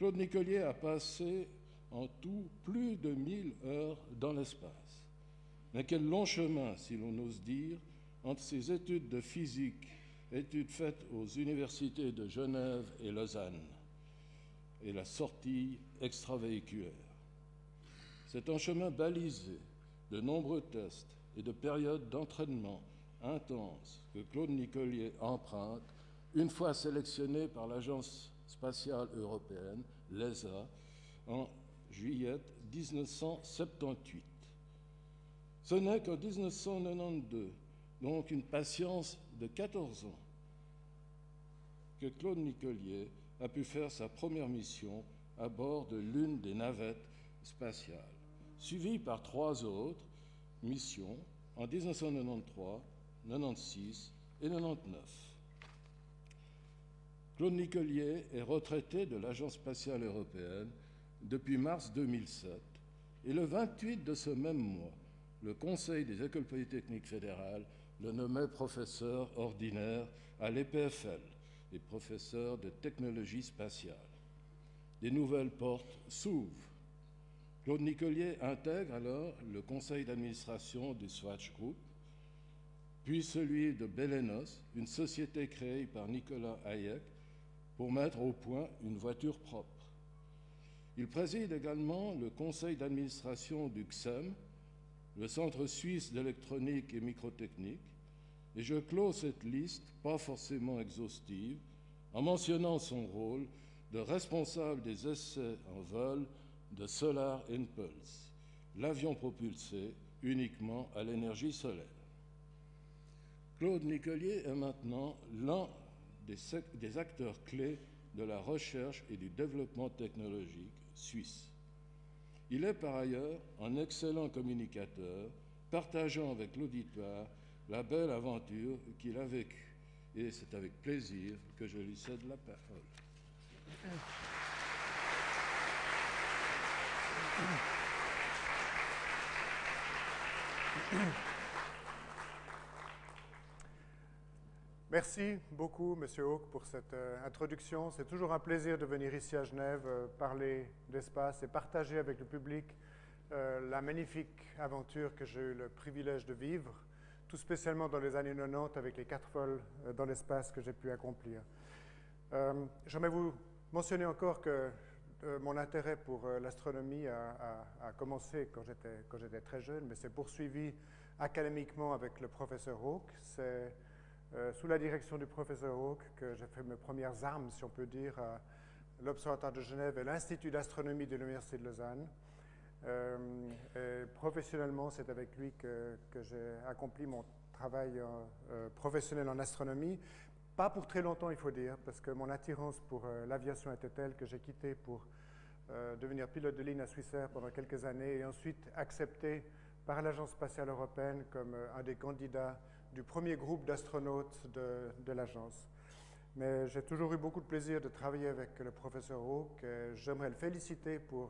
Claude Nicollier a passé en tout plus de 1000 heures dans l'espace. Mais quel long chemin, si l'on ose dire, entre ses études de physique, études faites aux universités de Genève et Lausanne, et la sortie extravéhiculaire. C'est un chemin balisé de nombreux tests et de périodes d'entraînement intenses que Claude Nicollier emprunte une fois sélectionné par l'Agence spatiale européenne, l'ESA, en juillet 1978. Ce n'est qu'en 1992, donc une patience de 14 ans, que Claude Nicollier a pu faire sa première mission à bord de l'une des navettes spatiales, suivie par 3 autres missions en 1993, 1996 et 1999. Claude Nicollier est retraité de l'Agence spatiale européenne depuis mars 2007 et le 28 de ce même mois, le Conseil des écoles polytechniques fédérales le nommait professeur ordinaire à l'EPFL et professeur de technologie spatiale. Des nouvelles portes s'ouvrent. Claude Nicollier intègre alors le conseil d'administration du Swatch Group, puis celui de Belenos, une société créée par Nicolas Hayek pour mettre au point une voiture propre. Il préside également le conseil d'administration du CSEM, le Centre suisse d'électronique et microtechnique, et je clôt cette liste, pas forcément exhaustive, en mentionnant son rôle de responsable des essais en vol de Solar Impulse, l'avion propulsé uniquement à l'énergie solaire. Claude Nicollier est maintenant l'un des acteurs clés de la recherche et du développement technologique suisse. Il est par ailleurs un excellent communicateur, partageant avec l'auditoire la belle aventure qu'il a vécue. Et c'est avec plaisir que je lui cède la parole. Merci beaucoup, Monsieur Hauck, pour cette introduction. C'est toujours un plaisir de venir ici à Genève parler d'espace et partager avec le public la magnifique aventure que j'ai eu le privilège de vivre, tout spécialement dans les années 90 avec les 4 vols dans l'espace que j'ai pu accomplir. J'aimerais vous mentionner encore que mon intérêt pour l'astronomie a commencé quand j'étais très jeune, mais s'est poursuivi académiquement avec le professeur Hauck. C'est sous la direction du professeur Hauck que j'ai fait mes premières armes, si on peut dire, à l'Observatoire de Genève et l'Institut d'astronomie de l'Université de Lausanne. Et professionnellement, c'est avec lui que j'ai accompli mon travail professionnel en astronomie. Pas pour très longtemps, il faut dire, parce que mon attirance pour l'aviation était telle que j'ai quitté pour devenir pilote de ligne à Swissair pendant quelques années et ensuite accepté par l'Agence spatiale européenne comme un des candidats du premier groupe d'astronautes de l'agence. Mais j'ai toujours eu beaucoup de plaisir de travailler avec le professeur Hauck. J'aimerais le féliciter pour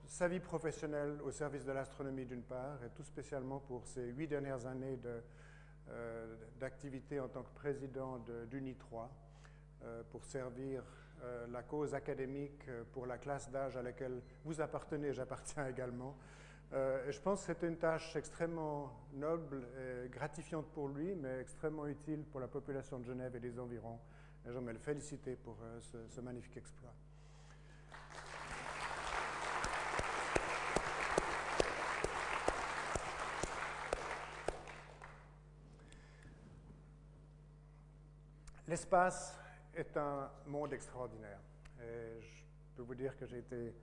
sa vie professionnelle au service de l'astronomie d'une part, et tout spécialement pour ses 8 dernières années d'activité en tant que président d'UNI 3, pour servir la cause académique pour la classe d'âge à laquelle vous appartenez, j'appartiens également. Et je pense que c'était une tâche extrêmement noble et gratifiante pour lui, mais extrêmement utile pour la population de Genève et des environs. Et j'aimerais le féliciter pour ce magnifique exploit. L'espace est un monde extraordinaire. Et je peux vous dire que j'ai été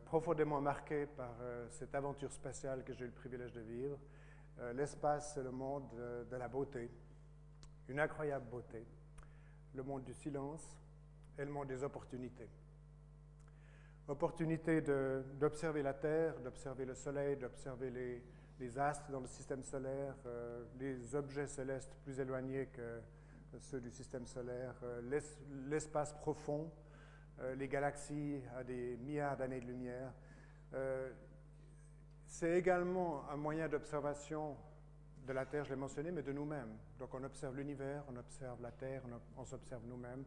profondément marqué par cette aventure spatiale que j'ai eu le privilège de vivre. L'espace, c'est le monde de la beauté, une incroyable beauté, le monde du silence et le monde des opportunités. Opportunité d'observer la Terre, d'observer le Soleil, d'observer les astres dans le système solaire, les objets célestes plus éloignés que ceux du système solaire, l'espace profond, les galaxies à des milliards d'années de lumière. C'est également un moyen d'observation de la Terre, je l'ai mentionné, mais de nous-mêmes. Donc on observe l'univers, on observe la Terre, on s'observe nous-mêmes.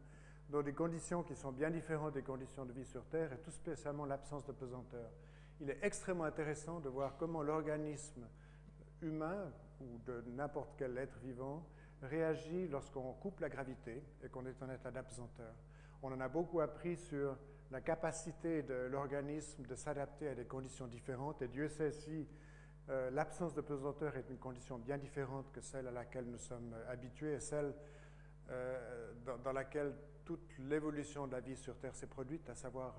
dans des conditions qui sont bien différentes des conditions de vie sur Terre, et tout spécialement l'absence de pesanteur. Il est extrêmement intéressant de voir comment l'organisme humain ou de n'importe quel être vivant réagit lorsqu'on coupe la gravité et qu'on est en état d'apesanteur. On en a beaucoup appris sur la capacité de l'organisme de s'adapter à des conditions différentes, et Dieu sait si l'absence de pesanteur est une condition bien différente que celle à laquelle nous sommes habitués et celle dans laquelle toute l'évolution de la vie sur Terre s'est produite, à savoir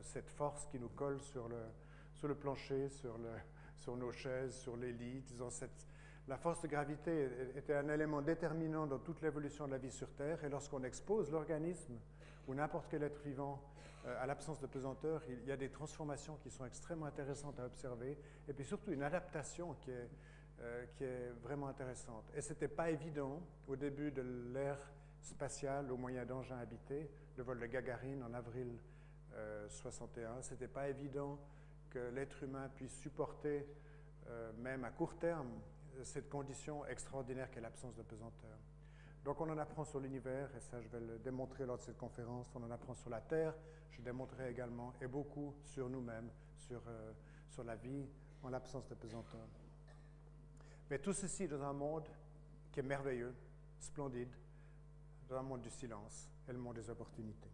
cette force qui nous colle sur le plancher, sur nos chaises, sur les lits. Disons, la force de gravité était un élément déterminant dans toute l'évolution de la vie sur Terre, et lorsqu'on expose l'organisme ou n'importe quel être vivant à l'absence de pesanteur, il y a des transformations qui sont extrêmement intéressantes à observer, et puis surtout une adaptation qui est vraiment intéressante. Et ce n'était pas évident au début de l'ère spatiale au moyen d'engins habités, le vol de Gagarine en avril 61, ce n'était pas évident que l'être humain puisse supporter, même à court terme, cette condition extraordinaire qu'est l'absence de pesanteur. Donc on en apprend sur l'univers, et ça je vais le démontrer lors de cette conférence, on en apprend sur la Terre, je démontrerai également, et beaucoup sur nous-mêmes, sur la vie en l'absence de pesanteur. Mais tout ceci dans un monde qui est merveilleux, splendide, dans un monde du silence et le monde des opportunités.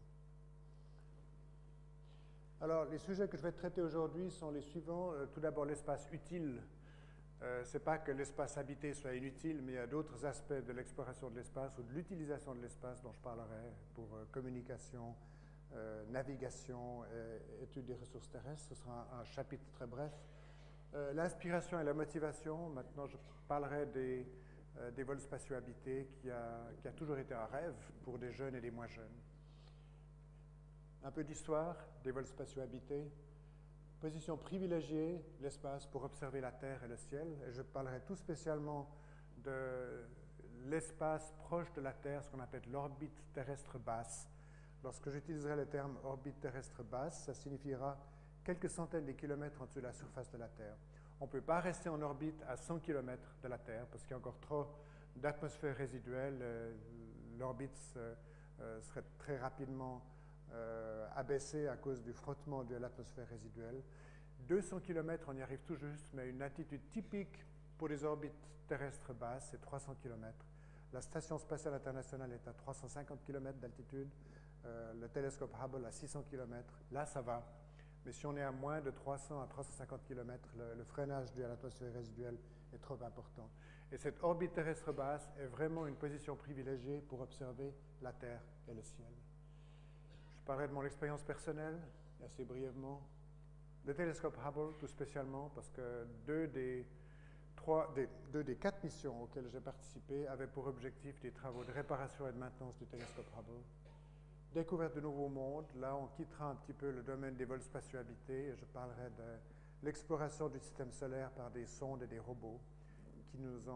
Alors, les sujets que je vais traiter aujourd'hui sont les suivants. Tout d'abord, l'espace utile. Ce n'est pas que l'espace habité soit inutile, mais il y a d'autres aspects de l'exploration de l'espace ou de l'utilisation de l'espace dont je parlerai pour communication, navigation, étude des ressources terrestres. Ce sera un chapitre très bref. L'inspiration et la motivation. Maintenant, je parlerai des vols spatiaux habités qui a toujours été un rêve pour des jeunes et des moins jeunes. Un peu d'histoire des vols spatiaux habités. Position privilégiée, l'espace, pour observer la Terre et le ciel. Et je parlerai tout spécialement de l'espace proche de la Terre, ce qu'on appelle l'orbite terrestre basse. Lorsque j'utiliserai le terme orbite terrestre basse, ça signifiera quelques centaines de kilomètres en dessous de la surface de la Terre. On ne peut pas rester en orbite à 100 km de la Terre parce qu'il y a encore trop d'atmosphère résiduelle. L'orbite serait très rapidement abaissée à cause du frottement de l'atmosphère résiduelle. 200 km, on y arrive tout juste, mais une altitude typique pour les orbites terrestres basses, c'est 300 km. La Station spatiale internationale est à 350 km d'altitude, le télescope Hubble à 600 km. Là, ça va. Mais si on est à moins de 300 à 350 km, le freinage dû à l'atmosphère résiduelle est trop important. Et cette orbite terrestre basse est vraiment une position privilégiée pour observer la Terre et le ciel. Je parlerai de mon expérience personnelle, assez brièvement. Le télescope Hubble, tout spécialement, parce que deux des 4 missions auxquelles j'ai participé avaient pour objectif des travaux de réparation et de maintenance du télescope Hubble. Découverte de nouveaux mondes, là on quittera un petit peu le domaine des vols spatiaux habités et je parlerai de l'exploration du système solaire par des sondes et des robots qui nous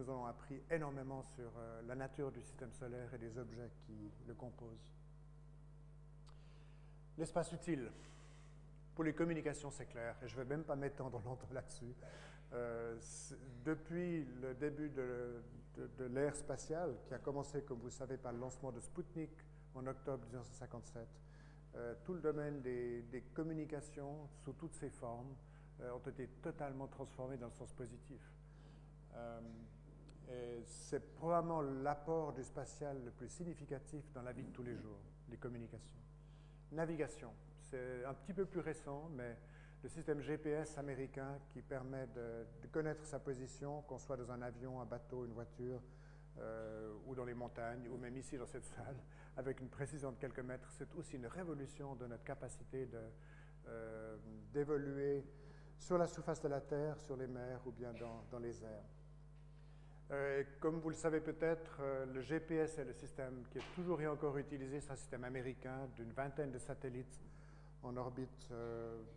ont appris énormément sur la nature du système solaire et des objets qui le composent. L'espace utile. Pour les communications, c'est clair, et je ne vais même pas m'étendre longtemps là-dessus. Depuis le début de l'ère spatiale, qui a commencé, comme vous savez, par le lancement de Sputnik en octobre 1957, tout le domaine des communications, sous toutes ses formes, ont été totalement transformés dans le sens positif. Et c'est probablement l'apport du spatial le plus significatif dans la vie de tous les jours, les communications. Navigation, c'est un petit peu plus récent, mais le système GPS américain qui permet de connaître sa position, qu'on soit dans un avion, un bateau, une voiture, ou dans les montagnes, ou même ici dans cette salle, avec une précision de quelques mètres, c'est aussi une révolution de notre capacité d'évoluer sur la surface de la Terre, sur les mers ou bien dans les airs. Comme vous le savez peut-être, le GPS est le système qui est toujours et encore utilisé, c'est un système américain d'une vingtaine de satellites en orbite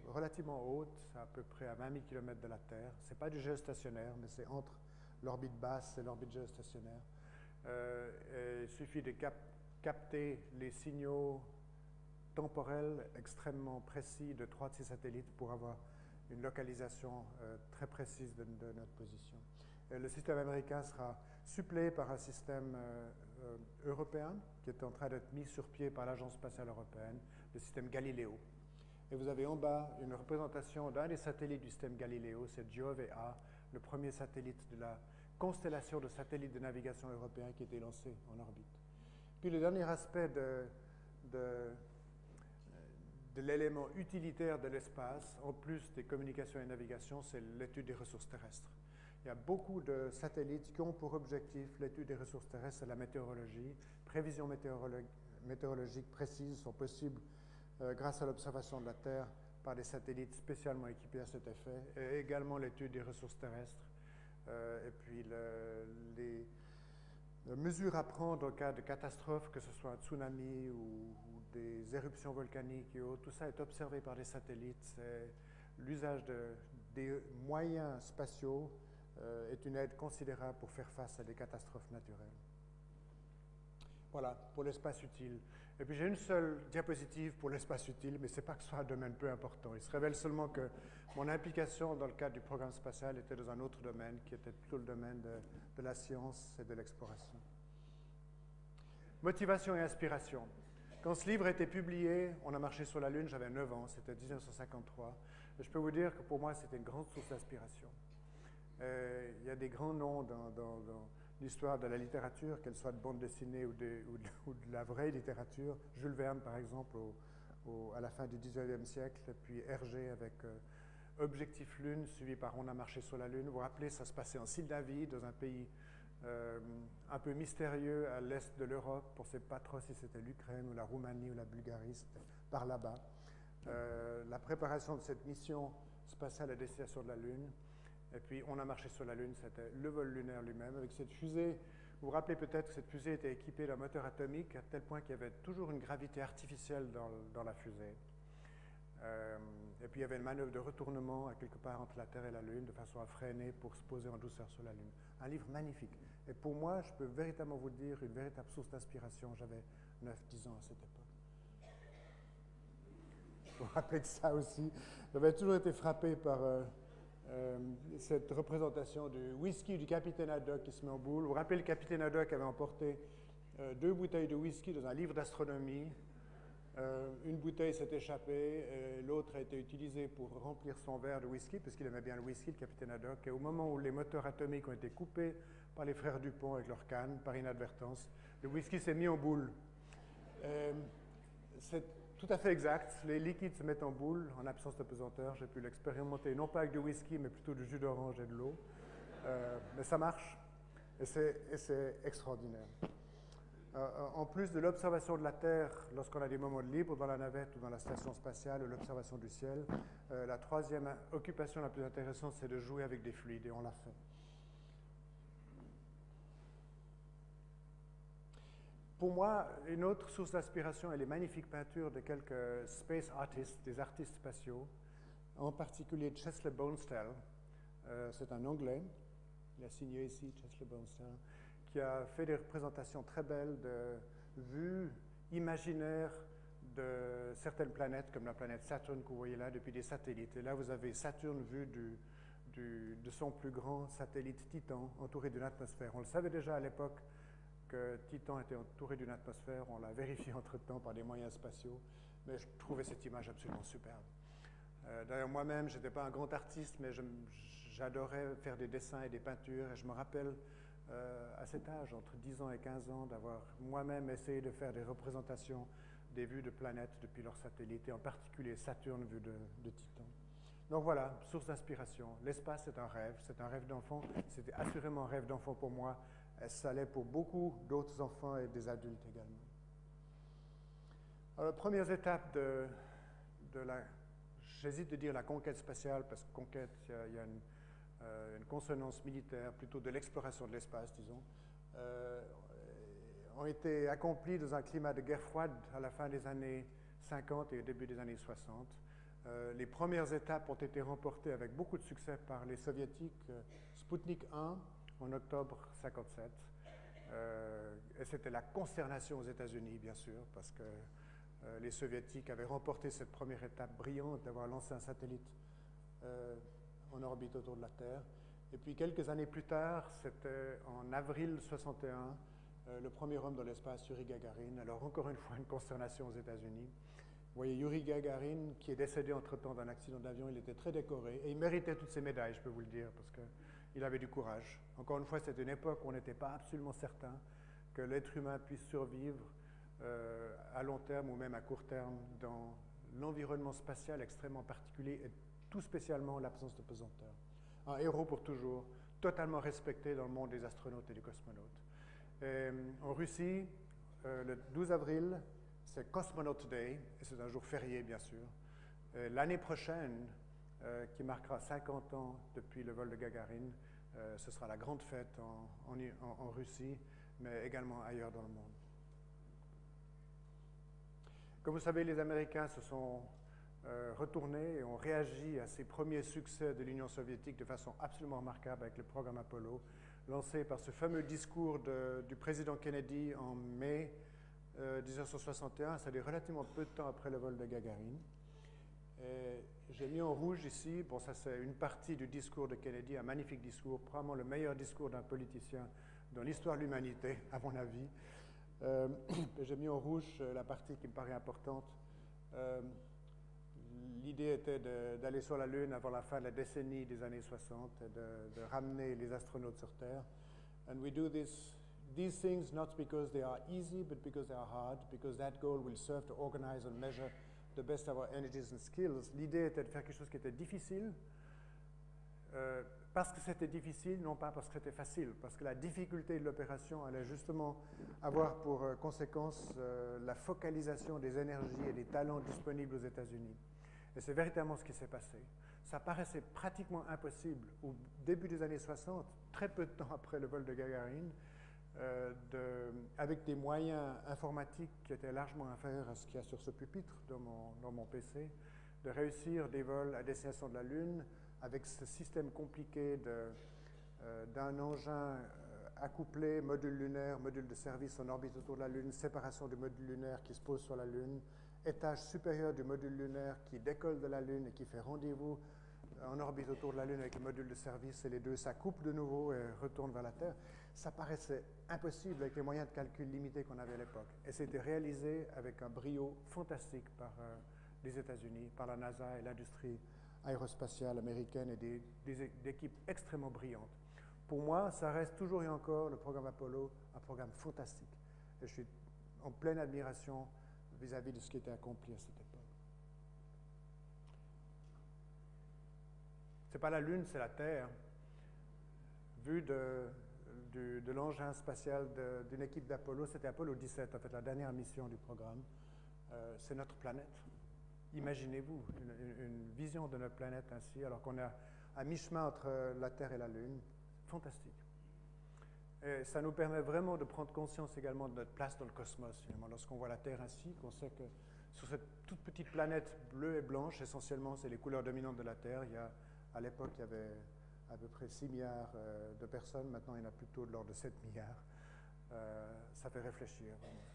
relativement haute, à peu près à 20 000 km de la Terre. Ce n'est pas du géostationnaire, mais c'est entre l'orbite basse et l'orbite géostationnaire. Il suffit de capter les signaux temporels extrêmement précis de 3 de ces satellites pour avoir une localisation très précise de notre position. Et le système américain sera suppléé par un système européen qui est en train d'être mis sur pied par l'Agence spatiale européenne, le système Galileo. Et vous avez en bas une représentation d'un des satellites du système Galileo, c'est Giove-A, le premier satellite de la constellation de satellites de navigation européens qui a été lancé en orbite. Puis le dernier aspect de l'élément utilitaire de l'espace, en plus des communications et navigations, c'est l'étude des ressources terrestres. Il y a beaucoup de satellites qui ont pour objectif l'étude des ressources terrestres et la météorologie. Prévisions météorologiques précises sont possibles grâce à l'observation de la Terre par des satellites spécialement équipés à cet effet, et également l'étude des ressources terrestres, et puis les mesures à prendre en cas de catastrophe, que ce soit un tsunami ou des éruptions volcaniques et autres. Tout ça est observé par des satellites. L'usage des moyens spatiaux est une aide considérable pour faire face à des catastrophes naturelles. Voilà, pour l'espace utile. Et puis j'ai une seule diapositive pour l'espace utile, mais ce n'est pas que ce soit un domaine peu important. Il se révèle seulement que mon implication dans le cadre du programme spatial était dans un autre domaine, qui était plutôt le domaine de la science et de l'exploration. Motivation et inspiration. Quand ce livre a été publié, On a marché sur la Lune, j'avais 9 ans, c'était 1953. Et je peux vous dire que pour moi, c'était une grande source d'inspiration. Il y a des grands noms dans l'histoire de la littérature, qu'elle soit de bande dessinée ou de la vraie littérature. Jules Verne, par exemple, à la fin du XIXe siècle, et puis Hergé avec Objectif Lune, suivi par On a marché sur la Lune. Vous vous rappelez, ça se passait en Moldavie, dans un pays un peu mystérieux à l'est de l'Europe. On ne sait pas trop si c'était l'Ukraine ou la Roumanie ou la Bulgarie, c'était par là-bas. La préparation de cette mission spatiale à destination de la Lune. Et puis, On a marché sur la Lune, c'était le vol lunaire lui-même. Avec cette fusée, vous vous rappelez peut-être que cette fusée était équipée d'un moteur atomique à tel point qu'il y avait toujours une gravité artificielle dans la fusée. Et puis, il y avait une manœuvre de retournement à quelque part entre la Terre et la Lune, de façon à freiner pour se poser en douceur sur la Lune. Un livre magnifique. Et pour moi, je peux véritablement vous dire, une véritable source d'inspiration. J'avais 9-10 ans à cette époque. Vous vous rappelez de ça aussi. J'avais toujours été frappé par cette représentation du whisky du capitaine Haddock qui se met en boule. Vous vous rappelez, le capitaine Haddock avait emporté 2 bouteilles de whisky dans un livre d'astronomie. Une bouteille s'est échappée, l'autre a été utilisée pour remplir son verre de whisky, parce qu'il aimait bien le whisky, le capitaine Haddock. Et au moment où les moteurs atomiques ont été coupés par les frères Dupont avec leur canne, par inadvertance, le whisky s'est mis en boule. C'est tout à fait exact. Les liquides se mettent en boule en absence de pesanteur. J'ai pu l'expérimenter, non pas avec du whisky, mais plutôt du jus d'orange et de l'eau. Mais ça marche, et c'est extraordinaire. En plus de l'observation de la Terre, lorsqu'on a des moments de libre dans la navette ou dans la station spatiale, ou l'observation du ciel, la troisième occupation la plus intéressante, c'est de jouer avec des fluides, et on l'a fait. Pour moi, une autre source d'inspiration est les magnifiques peintures de quelques space artists, des artistes spatiaux, en particulier Chesley Bonestell. C'est un Anglais, il a signé ici, Chesley Bonestell, qui a fait des représentations très belles de vues imaginaires de certaines planètes, comme la planète Saturne que vous voyez là, depuis des satellites. Et là, vous avez Saturne vu de son plus grand satellite Titan, entouré d'une atmosphère. On le savait déjà à l'époque que Titan était entouré d'une atmosphère, on l'a vérifié entre-temps par des moyens spatiaux, mais je trouvais cette image absolument superbe. D'ailleurs, moi-même, je n'étais pas un grand artiste, mais j'adorais faire des dessins et des peintures, et je me rappelle à cet âge, entre 10 ans et 15 ans, d'avoir moi-même essayé de faire des représentations des vues de planètes depuis leurs satellites, et en particulier Saturne vu de Titan. Donc voilà, source d'inspiration. L'espace, c'est un rêve d'enfant. C'était assurément un rêve d'enfant pour moi. Ça l'est pour beaucoup d'autres enfants et des adultes également. Alors, premières étapes de la... J'hésite de dire la conquête spatiale, parce que conquête, il y a une consonance militaire, plutôt de l'exploration de l'espace, disons, ont été accomplies dans un climat de guerre froide à la fin des années 50 et au début des années 60. Les premières étapes ont été remportées avec beaucoup de succès par les soviétiques. Sputnik 1 en octobre 57. Et c'était la consternation aux États-Unis, bien sûr, parce que les soviétiques avaient remporté cette première étape brillante d'avoir lancé un satellite en orbite autour de la Terre. Et puis quelques années plus tard, c'était en avril 61, le premier homme dans l'espace, Yuri Gagarin. Alors encore une fois, une consternation aux États-Unis. Vous voyez Yuri Gagarin, qui est décédé entre-temps d'un accident d'avion, il était très décoré, et il méritait toutes ces médailles, je peux vous le dire, parce qu'il avait du courage. Encore une fois, c'était une époque où on n'était pas absolument certain que l'être humain puisse survivre à long terme ou même à court terme dans l'environnement spatial extrêmement particulier, et tout spécialement l'absence de pesanteur. Un héros pour toujours, totalement respecté dans le monde des astronautes et des cosmonautes. Et en Russie, le 12 avril, c'est Cosmonaut Day, et c'est un jour férié, bien sûr. L'année prochaine, qui marquera 50 ans depuis le vol de Gagarine, ce sera la grande fête en Russie, mais également ailleurs dans le monde. Comme vous savez, les Américains se sont retournés et ont réagi à ces premiers succès de l'Union soviétique de façon absolument remarquable avec le programme Apollo, lancé par ce fameux discours du président Kennedy en mai 1961, c'est-à-dire relativement peu de temps après le vol de Gagarine. J'ai mis en rouge ici, bon ça c'est une partie du discours de Kennedy, un magnifique discours, probablement le meilleur discours d'un politicien dans l'histoire de l'humanité, à mon avis. J'ai mis en rouge la partie qui me paraît importante. L'idée était d'aller sur la Lune avant la fin de la décennie des années 60 et de ramener les astronautes sur Terre. And we do these things not because they are easy, but because they are hard, because that goal will serve to organize and measure the best of our energies and skills. L'idée était de faire quelque chose qui était difficile, parce que c'était difficile, non pas parce que c'était facile, parce que la difficulté de l'opération allait justement avoir pour conséquence la focalisation des énergies et des talents disponibles aux États-Unis. Et c'est véritablement ce qui s'est passé. Ça paraissait pratiquement impossible au début des années 60, très peu de temps après le vol de Gagarine, avec des moyens informatiques qui étaient largement inférieurs à ce qu'il y a sur ce pupitre dans mon PC, de réussir des vols à destination de la Lune avec ce système compliqué d'un engin accouplé, module lunaire, module de service en orbite autour de la Lune, séparation du module lunaire qui se pose sur la Lune, étage supérieur du module lunaire qui décolle de la Lune et qui fait rendez-vous en orbite autour de la Lune avec le module de service, et les deux s'accouplent de nouveau et retournent vers la Terre. Ça paraissait impossible avec les moyens de calcul limités qu'on avait à l'époque. Et c'était réalisé avec un brio fantastique par les États-Unis, par la NASA et l'industrie aérospatiale américaine et des équipes extrêmement brillantes. Pour moi, ça reste toujours et encore le programme Apollo, un programme fantastique. Et je suis en pleine admiration vis-à-vis de ce qui était accompli à cette époque. Ce n'est pas la Lune, c'est la Terre. Vu de l'engin spatial d'une équipe d'Apollo, c'était Apollo 17, en fait, la dernière mission du programme. C'est notre planète. Imaginez-vous une vision de notre planète ainsi, alors qu'on est à mi-chemin entre la Terre et la Lune. Fantastique. Et ça nous permet vraiment de prendre conscience également de notre place dans le cosmos, finalement. Lorsqu'on voit la Terre ainsi, qu'on sait que sur cette toute petite planète bleue et blanche, essentiellement, c'est les couleurs dominantes de la Terre. À l'époque, il y avait à peu près 6 milliards de personnes. Maintenant, il y en a plutôt de l'ordre de 7 milliards. Ça fait réfléchir, vraiment.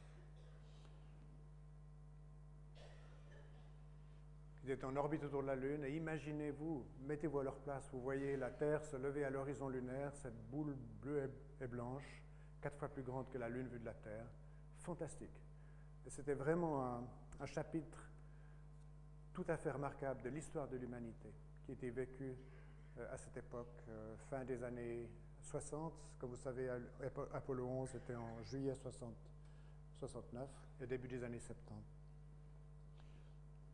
Ils étaient en orbite autour de la Lune, et imaginez-vous, mettez-vous à leur place, vous voyez la Terre se lever à l'horizon lunaire, cette boule bleue et blanche, 4 fois plus grande que la Lune vue de la Terre. Fantastique. Et c'était vraiment un chapitre tout à fait remarquable de l'histoire de l'humanité qui était vécu à cette époque, fin des années 60. Comme vous savez, Apollo 11 était en juillet 69 et début des années 70.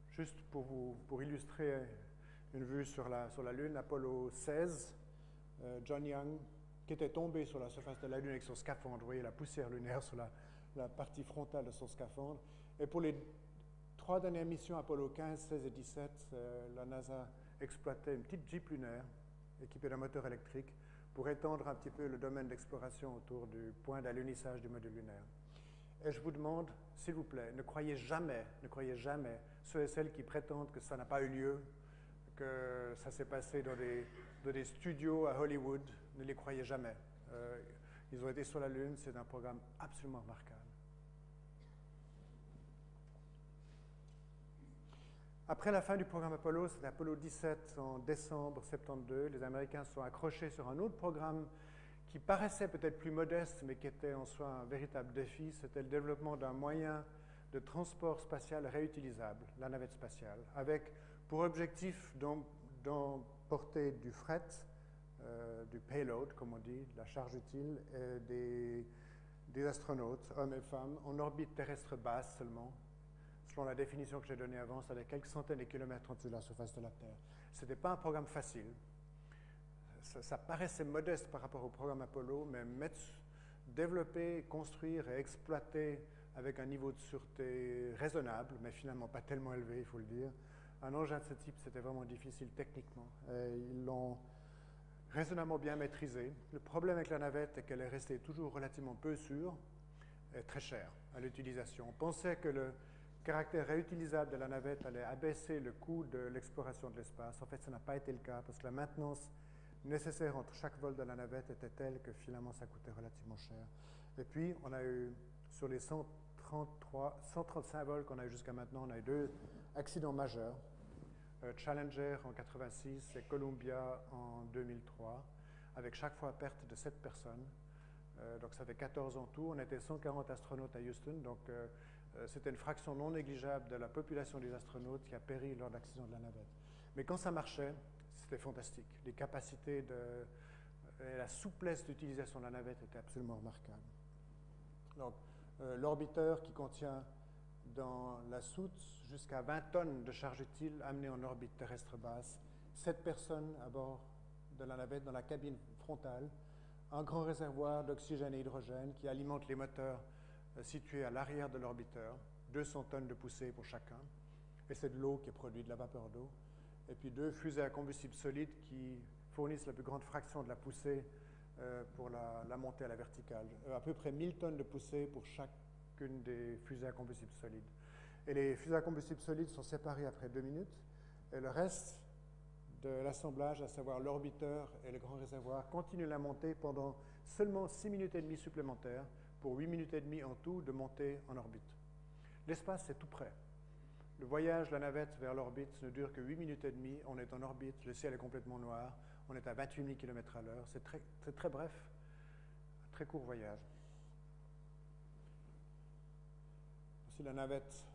Juste pour illustrer une vue sur la Lune, Apollo 16, John Young, qui était tombé sur la surface de la Lune avec son scaphandre, vous voyez la poussière lunaire sur la partie frontale de son scaphandre. Et pour les 3 dernières missions, Apollo 15, 16 et 17, la NASA exploitait une petite Jeep lunaire équipée d'un moteur électrique pour étendre un petit peu le domaine d'exploration autour du point d'alunissage du module lunaire. Et je vous demande, s'il vous plaît, ne croyez jamais, ceux et celles qui prétendent que ça n'a pas eu lieu, que ça s'est passé dans des studios à Hollywood, ne les croyez jamais. Ils ont été sur la Lune, c'est un programme absolument remarquable. Après la fin du programme Apollo, c'était Apollo 17 en décembre 72, les Américains se sont accrochés sur un autre programme qui paraissait peut-être plus modeste, mais qui était en soi un véritable défi. C'était le développement d'un moyen de transport spatial réutilisable, la navette spatiale, avec pour objectif d'emporter du fret, du payload, comme on dit, de la charge utile, et des astronautes, hommes et femmes, en orbite terrestre basse seulement, selon la définition que j'ai donnée avant, c'est-à-dire quelques centaines de kilomètres au-dessus de la surface de la Terre. Ce n'était pas un programme facile. Ça paraissait modeste par rapport au programme Apollo, mais développer, construire et exploiter avec un niveau de sûreté raisonnable, mais finalement pas tellement élevé, il faut le dire, un engin de ce type, c'était vraiment difficile techniquement. Ils l'ont raisonnablement bien maîtrisé. Le problème avec la navette est qu'elle est restée toujours relativement peu sûre et très chère à l'utilisation. On pensait que le caractère réutilisable de la navette allait abaisser le coût de l'exploration de l'espace. En fait, ça n'a pas été le cas parce que la maintenance nécessaire entre chaque vol de la navette était telle que finalement ça coûtait relativement cher. Et puis, on a eu, sur les 135 vols qu'on a eu jusqu'à maintenant, on a eu 2 accidents majeurs. Challenger en 86 et Columbia en 2003, avec chaque fois perte de 7 personnes. Donc ça fait 14 en tout. On était 140 astronautes à Houston, donc c'était une fraction non négligeable de la population des astronautes qui a péri lors de l'accident de la navette. Mais quand ça marchait, c'était fantastique. Les capacités et la souplesse d'utilisation de la navette étaient absolument remarquables. Donc l'orbiteur qui contient dans la soute jusqu'à 20 tonnes de charge utile amenées en orbite terrestre basse, 7 personnes à bord de la navette dans la cabine frontale, un grand réservoir d'oxygène et hydrogène qui alimente les moteurs situés à l'arrière de l'orbiteur, 200 tonnes de poussée pour chacun, et c'est de l'eau qui est produite, de la vapeur d'eau, et puis 2 fusées à combustible solide qui fournissent la plus grande fraction de la poussée pour la montée à la verticale, à peu près 1000 tonnes de poussée pour chacune des fusées à combustible solide. Et les fusées à combustible solide sont séparées après 2 minutes, et le reste de l'assemblage, à savoir l'orbiteur et le grand réservoir, continue la montée pendant seulement 6 minutes et demie supplémentaires, pour 8 minutes et demie en tout de montée en orbite. L'espace, c'est tout près. Le voyage, la navette vers l'orbite ne dure que 8 minutes et demie, on est en orbite, le ciel est complètement noir, on est à 28 000 km à l'heure, c'est très bref, un très court voyage. Voici la navette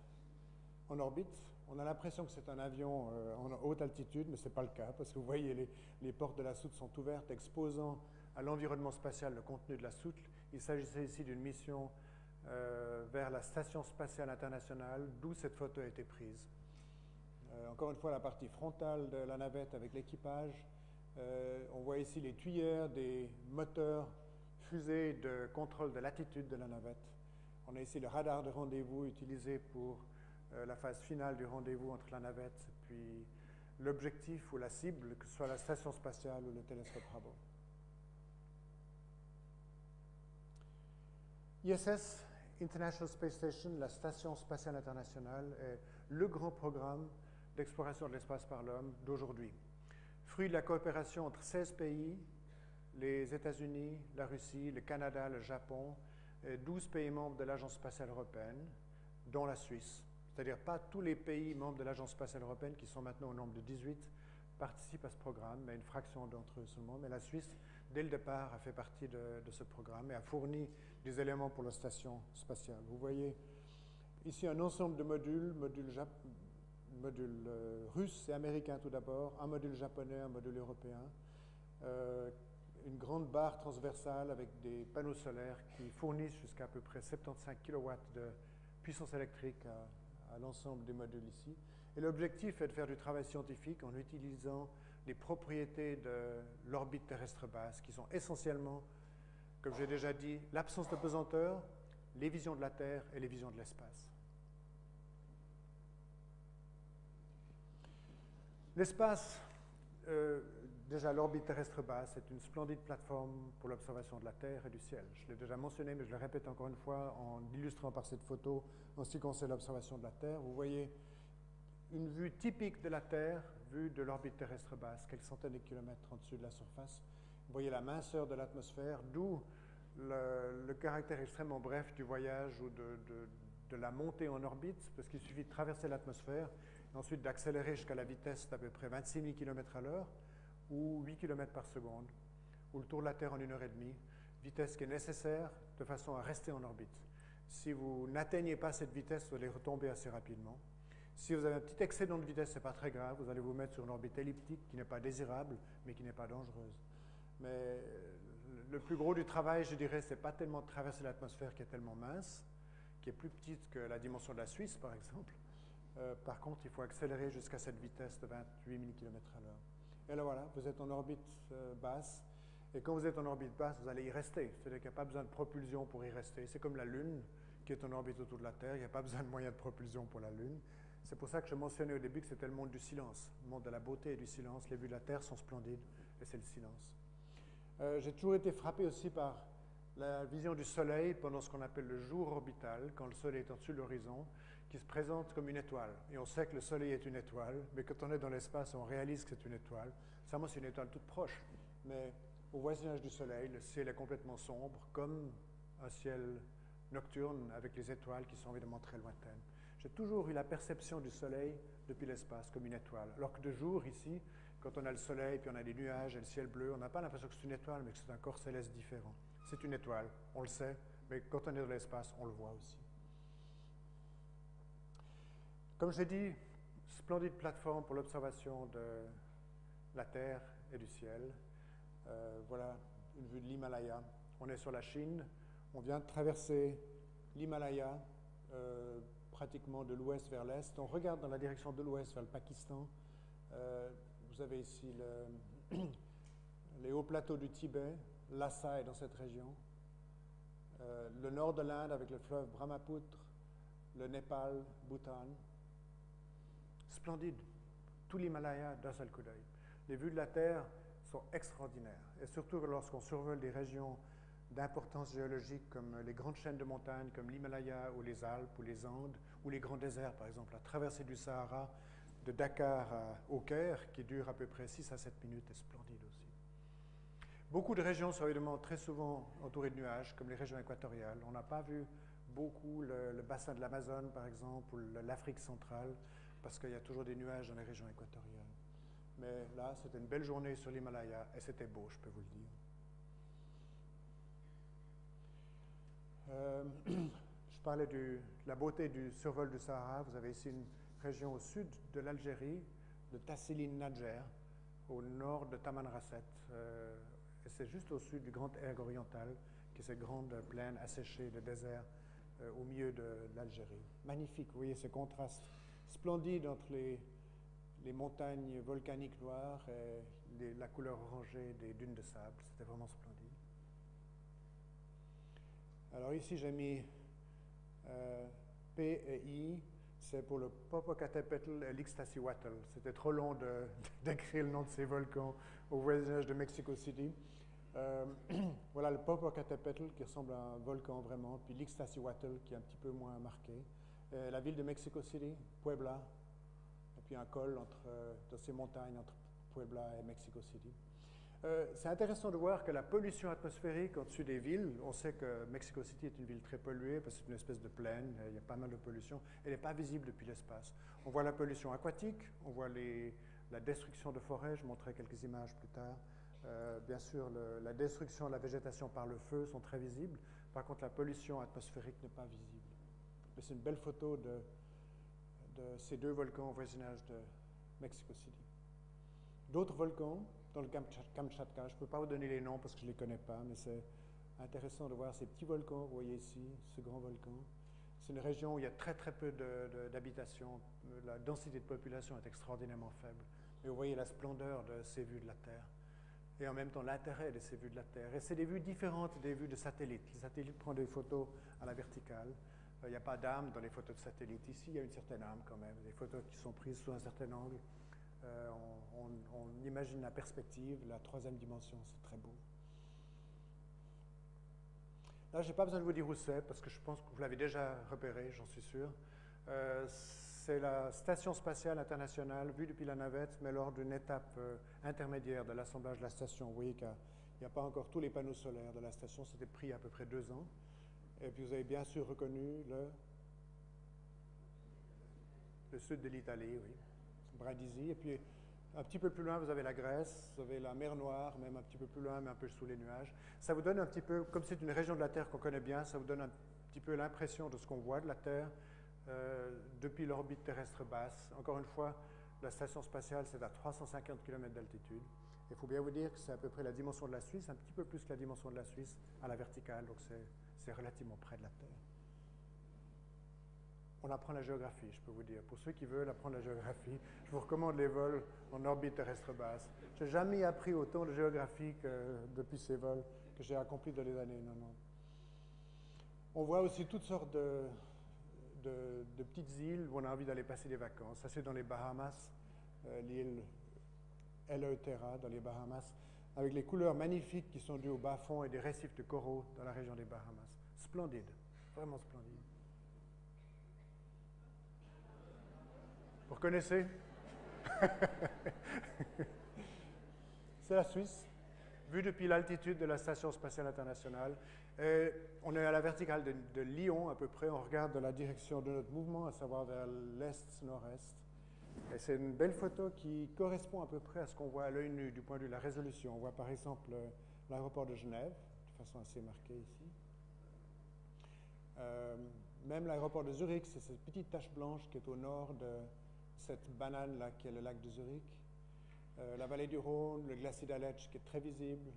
en orbite. On a l'impression que c'est un avion en haute altitude, mais ce n'est pas le cas, parce que vous voyez, les portes de la soute sont ouvertes, exposant à l'environnement spatial le contenu de la soute. Il s'agissait ici d'une mission vers la Station spatiale internationale, d'où cette photo a été prise. Encore une fois, la partie frontale de la navette avec l'équipage. On voit ici les tuyères des moteurs fusées de contrôle de l'attitude de la navette. On a ici le radar de rendez-vous utilisé pour la phase finale du rendez-vous entre la navette et puis l'objectif ou la cible, que ce soit la station spatiale ou le télescope Hubble. ISS, International Space Station, la Station spatiale internationale, est le grand programme d'exploration de l'espace par l'homme d'aujourd'hui. Fruit de la coopération entre 16 pays, les États-Unis, la Russie, le Canada, le Japon, et 12 pays membres de l'Agence spatiale européenne, dont la Suisse. C'est-à-dire pas tous les pays membres de l'Agence spatiale européenne, qui sont maintenant au nombre de 18, participent à ce programme, mais une fraction d'entre eux seulement. Mais la Suisse, dès le départ, a fait partie de ce programme et a fourni des éléments pour la station spatiale. Vous voyez ici un ensemble de modules, modules russes et américains tout d'abord, un module japonais, un module européen, une grande barre transversale avec des panneaux solaires qui fournissent jusqu'à peu près 75 kW de puissance électrique à l'ensemble des modules ici. Et l'objectif est de faire du travail scientifique en utilisant les propriétés de l'orbite terrestre basse, qui sont essentiellement, comme j'ai déjà dit, l'absence de pesanteur, les visions de la Terre et les visions de l'espace. L'espace, déjà l'orbite terrestre basse, est une splendide plateforme pour l'observation de la Terre et du ciel. Je l'ai déjà mentionné, mais je le répète encore une fois en illustrant par cette photo en ce qui concerne l'observation de la Terre. Vous voyez une vue typique de la Terre, vue de l'orbite terrestre basse, quelques centaines de kilomètres en dessus de la surface. Vous voyez la minceur de l'atmosphère, d'où le caractère extrêmement bref du voyage ou de la montée en orbite, parce qu'il suffit de traverser l'atmosphère ensuite d'accélérer jusqu'à la vitesse d'à peu près 26 000 km à l'heure ou 8 km par seconde, ou le tour de la Terre en 1h30, vitesse qui est nécessaire de façon à rester en orbite. Si vous n'atteignez pas cette vitesse, vous allez retomber assez rapidement. Si vous avez un petit excédent de vitesse, ce n'est pas très grave, vous allez vous mettre sur une orbite elliptique qui n'est pas désirable, mais qui n'est pas dangereuse. Mais le plus gros du travail, je dirais, ce n'est pas tellement de traverser l'atmosphère qui est tellement mince, qui est plus petite que la dimension de la Suisse, par exemple. Par contre, il faut accélérer jusqu'à cette vitesse de 28 000 km à l'heure. Et là, voilà, vous êtes en orbite basse. Et quand vous êtes en orbite basse, vous allez y rester. C'est-à-dire qu'il n'y a pas besoin de propulsion pour y rester. C'est comme la Lune qui est en orbite autour de la Terre. Il n'y a pas besoin de moyens de propulsion pour la Lune. C'est pour ça que je mentionnais au début que c'était le monde du silence, le monde de la beauté et du silence. Les vues de la Terre sont splendides et c'est le silence. J'ai toujours été frappé aussi par la vision du Soleil pendant ce qu'on appelle le jour orbital, quand le Soleil est au-dessus de l'horizon, qui se présente comme une étoile. Et on sait que le Soleil est une étoile, mais quand on est dans l'espace, on réalise que c'est une étoile. Ça, moi, c'est une étoile toute proche. Mais au voisinage du Soleil, le ciel est complètement sombre, comme un ciel nocturne avec les étoiles qui sont évidemment très lointaines. J'ai toujours eu la perception du Soleil depuis l'espace comme une étoile. Alors que de jour, ici, quand on a le Soleil, puis on a des nuages et le ciel bleu, on n'a pas l'impression que c'est une étoile, mais que c'est un corps céleste différent. C'est une étoile, on le sait, mais quand on est dans l'espace, on le voit aussi. Comme je l'ai dit, splendide plateforme pour l'observation de la Terre et du ciel. Voilà une vue de l'Himalaya. On est sur la Chine, on vient de traverser l'Himalaya, pratiquement de l'ouest vers l'est. On regarde dans la direction de l'ouest vers le Pakistan. Vous avez ici les hauts plateaux du Tibet, Lhasa est dans cette région. Le nord de l'Inde avec le fleuve Brahmaputra, le Népal, Bhoutan. Splendide, tout l'Himalaya d'un seul coup d'œil. Les vues de la Terre sont extraordinaires, et surtout lorsqu'on survole des régions d'importance géologique comme les grandes chaînes de montagnes comme l'Himalaya ou les Alpes ou les Andes ou les grands déserts, par exemple la traversée du Sahara de Dakar au Caire qui dure à peu près 6 à 7 minutes est splendide aussi. Beaucoup de régions sont évidemment très souvent entourées de nuages comme les régions équatoriales. On n'a pas vu beaucoup le bassin de l'Amazone par exemple ou l'Afrique centrale parce qu'il y a toujours des nuages dans les régions équatoriales. Mais là, c'était une belle journée sur l'Himalaya et c'était beau, je peux vous le dire. Je parlais de la beauté du survol du Sahara. Vous avez ici une région au sud de l'Algérie, de Tassili Nadjer, au nord de Tamanrasset. Et c'est juste au sud du Grand Erg oriental, qui est cette grande plaine asséchée de désert au milieu de l'Algérie. Magnifique, vous voyez ce contraste splendide entre les montagnes volcaniques noires et la couleur orangée des dunes de sable. C'était vraiment splendide. Alors ici, j'ai mis P et I, c'est pour le Popocatépetl et l'Ixtaccíhuatl. C'était trop long d'écrire le nom de ces volcans au voisinage de Mexico City. Voilà le Popocatépetl qui ressemble à un volcan vraiment, puis l'Ixtaccíhuatl qui est un petit peu moins marqué. La ville de Mexico City, Puebla, et puis un col dans ces montagnes entre Puebla et Mexico City. C'est intéressant de voir que la pollution atmosphérique au-dessus des villes, on sait que Mexico City est une ville très polluée parce que c'est une espèce de plaine, il y a pas mal de pollution, elle n'est pas visible depuis l'espace. On voit la pollution aquatique, on voit la destruction de forêts, je montrerai quelques images plus tard. Bien sûr, la destruction de la végétation par le feu sont très visibles, par contre la pollution atmosphérique n'est pas visible. Mais c'est une belle photo de ces deux volcans au voisinage de Mexico City. D'autres volcans, dans le Kamchatka, je ne peux pas vous donner les noms parce que je ne les connais pas, mais c'est intéressant de voir ces petits volcans, vous voyez ici, ce grand volcan. C'est une région où il y a très très peu d'habitations, la densité de population est extraordinairement faible. Mais vous voyez la splendeur de ces vues de la Terre, et en même temps l'intérêt de ces vues de la Terre. Et c'est des vues différentes des vues de satellites. Les satellites prennent des photos à la verticale. Il n'y a pas d'âme dans les photos de satellites. Ici, il y a une certaine âme quand même, des photos qui sont prises sous un certain angle. On imagine la perspective, la troisième dimension, c'est très beau. Là, je n'ai pas besoin de vous dire où c'est, parce que je pense que vous l'avez déjà repéré, j'en suis sûr. C'est la Station spatiale internationale, vue depuis la navette, mais lors d'une étape intermédiaire de l'assemblage de la station. Vous voyez qu'il n'y a pas encore tous les panneaux solaires de la station, c'était pris à peu près 2 ans. Et puis vous avez bien sûr reconnu le sud de l'Italie, oui, Brindisi. Et puis, un petit peu plus loin, vous avez la Grèce, vous avez la mer Noire, même un petit peu plus loin, mais un peu sous les nuages. Ça vous donne un petit peu, comme c'est une région de la Terre qu'on connaît bien, ça vous donne un petit peu l'impression de ce qu'on voit de la Terre depuis l'orbite terrestre basse. Encore une fois, la station spatiale, c'est à 350 km d'altitude. Il faut bien vous dire que c'est à peu près la dimension de la Suisse, un petit peu plus que la dimension de la Suisse à la verticale, donc c'est relativement près de la Terre. On apprend la géographie, je peux vous dire. Pour ceux qui veulent apprendre la géographie, je vous recommande les vols en orbite terrestre basse. Je n'ai jamais appris autant de géographie que depuis ces vols que j'ai accomplis dans les années 90. On voit aussi toutes sortes de petites îles où on a envie d'aller passer des vacances. Ça, c'est dans les Bahamas, l'île Eleuthera, dans les Bahamas, avec les couleurs magnifiques qui sont dues au bas-fond et des récifs de coraux dans la région des Bahamas. Splendide, vraiment splendide. Vous reconnaissez? C'est la Suisse, vue depuis l'altitude de la Station spatiale internationale. Et on est à la verticale de Lyon à peu près, on regarde dans la direction de notre mouvement, à savoir vers l'est-nord-est. Et c'est une belle photo qui correspond à peu près à ce qu'on voit à l'œil nu du point de vue de la résolution. On voit par exemple l'aéroport de Genève, de façon assez marquée ici. Même l'aéroport de Zurich, c'est cette petite tache blanche qui est au nord de cette banane-là qui est le lac de Zurich. La vallée du Rhône, le glacier d'Aletsch qui est très visible,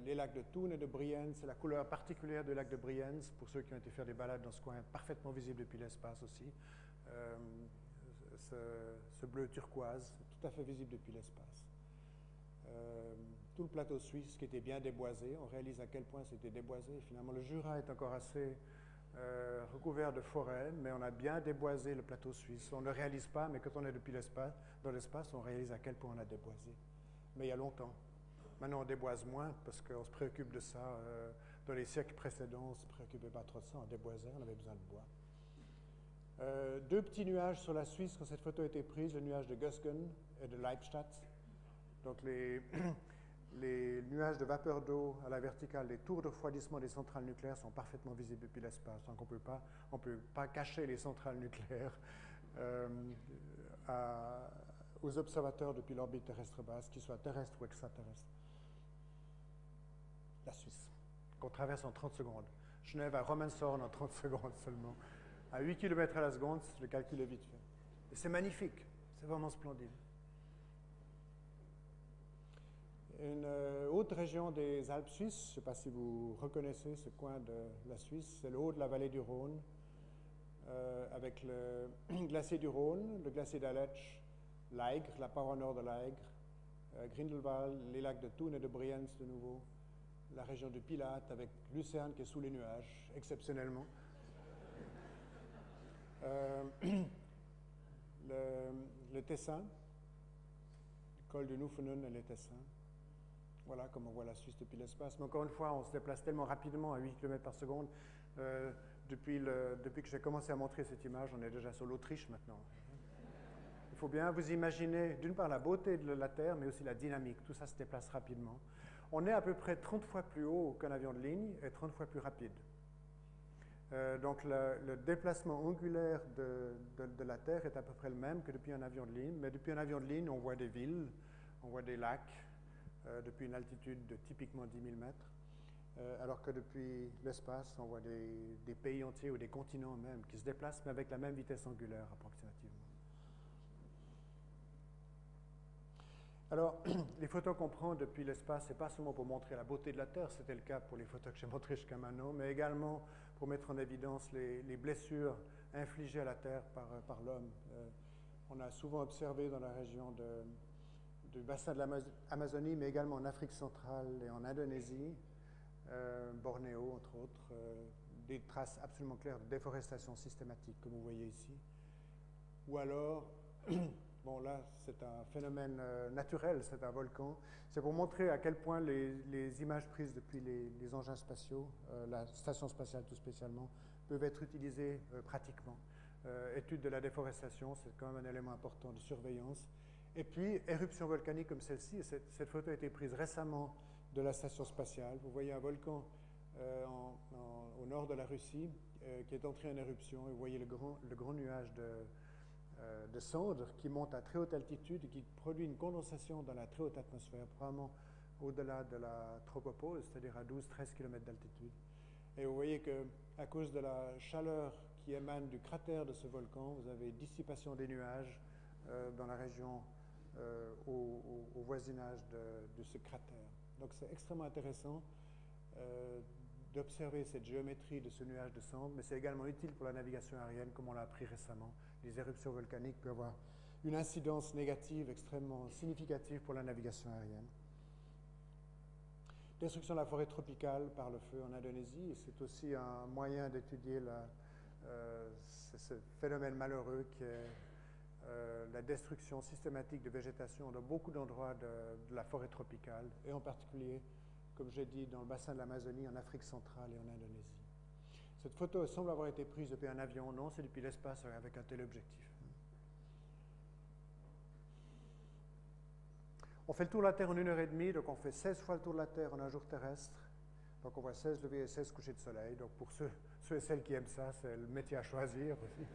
les lacs de Thun et de Brienz, c'est la couleur particulière du lac de Brienz, pour ceux qui ont été faire des balades dans ce coin, parfaitement visible depuis l'espace aussi. Ce bleu turquoise, tout à fait visible depuis l'espace. Tout le plateau suisse qui était bien déboisé, on réalise à quel point c'était déboisé. Finalement, le Jura est encore assez recouvert de forêts, mais on a bien déboisé le plateau suisse. On ne le réalise pas, mais quand on est dans l'espace, on réalise à quel point on a déboisé. Mais il y a longtemps. Maintenant, on déboise moins parce qu'on se préoccupe de ça. Dans les siècles précédents, on ne se préoccupait pas trop de ça, on déboisait, on avait besoin de bois. Deux petits nuages sur la Suisse quand cette photo a été prise, le nuage de Gösgen et de Leibstadt. Donc les nuages de vapeur d'eau à la verticale, les tours de refroidissement des centrales nucléaires sont parfaitement visibles depuis l'espace. Donc on ne peut pas cacher les centrales nucléaires aux observateurs depuis l'orbite terrestre basse, qu'ils soient terrestres ou extraterrestres. La Suisse, qu'on traverse en 30 secondes. Genève à Romanshorn en 30 secondes seulement. À 8 km à la seconde, le calcul est vite fait. Et c'est magnifique, c'est vraiment splendide. Une autre région des Alpes suisses, je ne sais pas si vous reconnaissez ce coin de la Suisse, c'est le haut de la vallée du Rhône, avec le glacier du Rhône, le glacier d'Aletsch, l'Aigre, la paroi nord de l'Aigre, Grindelwald, les lacs de Thun et de Brienz de nouveau, la région de Pilate avec Lucerne qui est sous les nuages, exceptionnellement. Le Tessin, le col de Nufenen et le Tessin. Voilà comme on voit la Suisse depuis l'espace. Mais encore une fois, on se déplace tellement rapidement à 8 km par seconde. Depuis que j'ai commencé à montrer cette image, on est déjà sur l'Autriche maintenant. Il faut bien vous imaginer, d'une part, la beauté de la Terre, mais aussi la dynamique. Tout ça se déplace rapidement. On est à peu près 30 fois plus haut qu'un avion de ligne et 30 fois plus rapide. Donc le déplacement angulaire de la Terre est à peu près le même que depuis un avion de ligne. Mais depuis un avion de ligne, on voit des villes, on voit des lacs, depuis une altitude de typiquement 10 000 mètres. Alors que depuis l'espace, on voit des pays entiers ou des continents même qui se déplacent, mais avec la même vitesse angulaire approximativement. Alors, les photos qu'on prend depuis l'espace, ce n'est pas seulement pour montrer la beauté de la Terre, c'était le cas pour les photos que j'ai montrées jusqu'à maintenant, mais également pour mettre en évidence les blessures infligées à la Terre par l'homme. On a souvent observé dans la région du bassin de l'Amazonie, mais également en Afrique centrale et en Indonésie, Bornéo entre autres, des traces absolument claires de déforestation systématique, comme vous voyez ici. Ou alors, bon là c'est un phénomène naturel, c'est un volcan, c'est pour montrer à quel point les images prises depuis les engins spatiaux, la station spatiale tout spécialement, peuvent être utilisées pratiquement. Étude de la déforestation, c'est quand même un élément important de surveillance. Et puis, éruption volcanique comme celle-ci, cette photo a été prise récemment de la station spatiale. Vous voyez un volcan au nord de la Russie qui est entré en éruption et vous voyez le grand nuage de cendres qui monte à très haute altitude et qui produit une condensation dans la très haute atmosphère, probablement au-delà de la tropopause, c'est-à-dire à 12-13 km d'altitude. Et vous voyez qu'à cause de la chaleur qui émane du cratère de ce volcan, vous avez dissipation des nuages dans la région au voisinage de ce cratère. Donc c'est extrêmement intéressant d'observer cette géométrie de ce nuage de cendres, mais c'est également utile pour la navigation aérienne, comme on l'a appris récemment. Les éruptions volcaniques peuvent avoir une incidence négative extrêmement significative pour la navigation aérienne. Destruction de la forêt tropicale par le feu en Indonésie, c'est aussi un moyen d'étudier ce phénomène malheureux qui est la destruction systématique de végétation dans beaucoup d'endroits de la forêt tropicale, et en particulier, comme j'ai dit, dans le bassin de l'Amazonie, en Afrique centrale et en Indonésie. Cette photo semble avoir été prise depuis un avion. Non, c'est depuis l'espace avec un téléobjectif. On fait le tour de la Terre en 1h30, donc on fait 16 fois le tour de la Terre en un jour terrestre. Donc on voit 16 levées et 16 couchers de soleil. Donc pour ceux et celles qui aiment ça, c'est le métier à choisir aussi.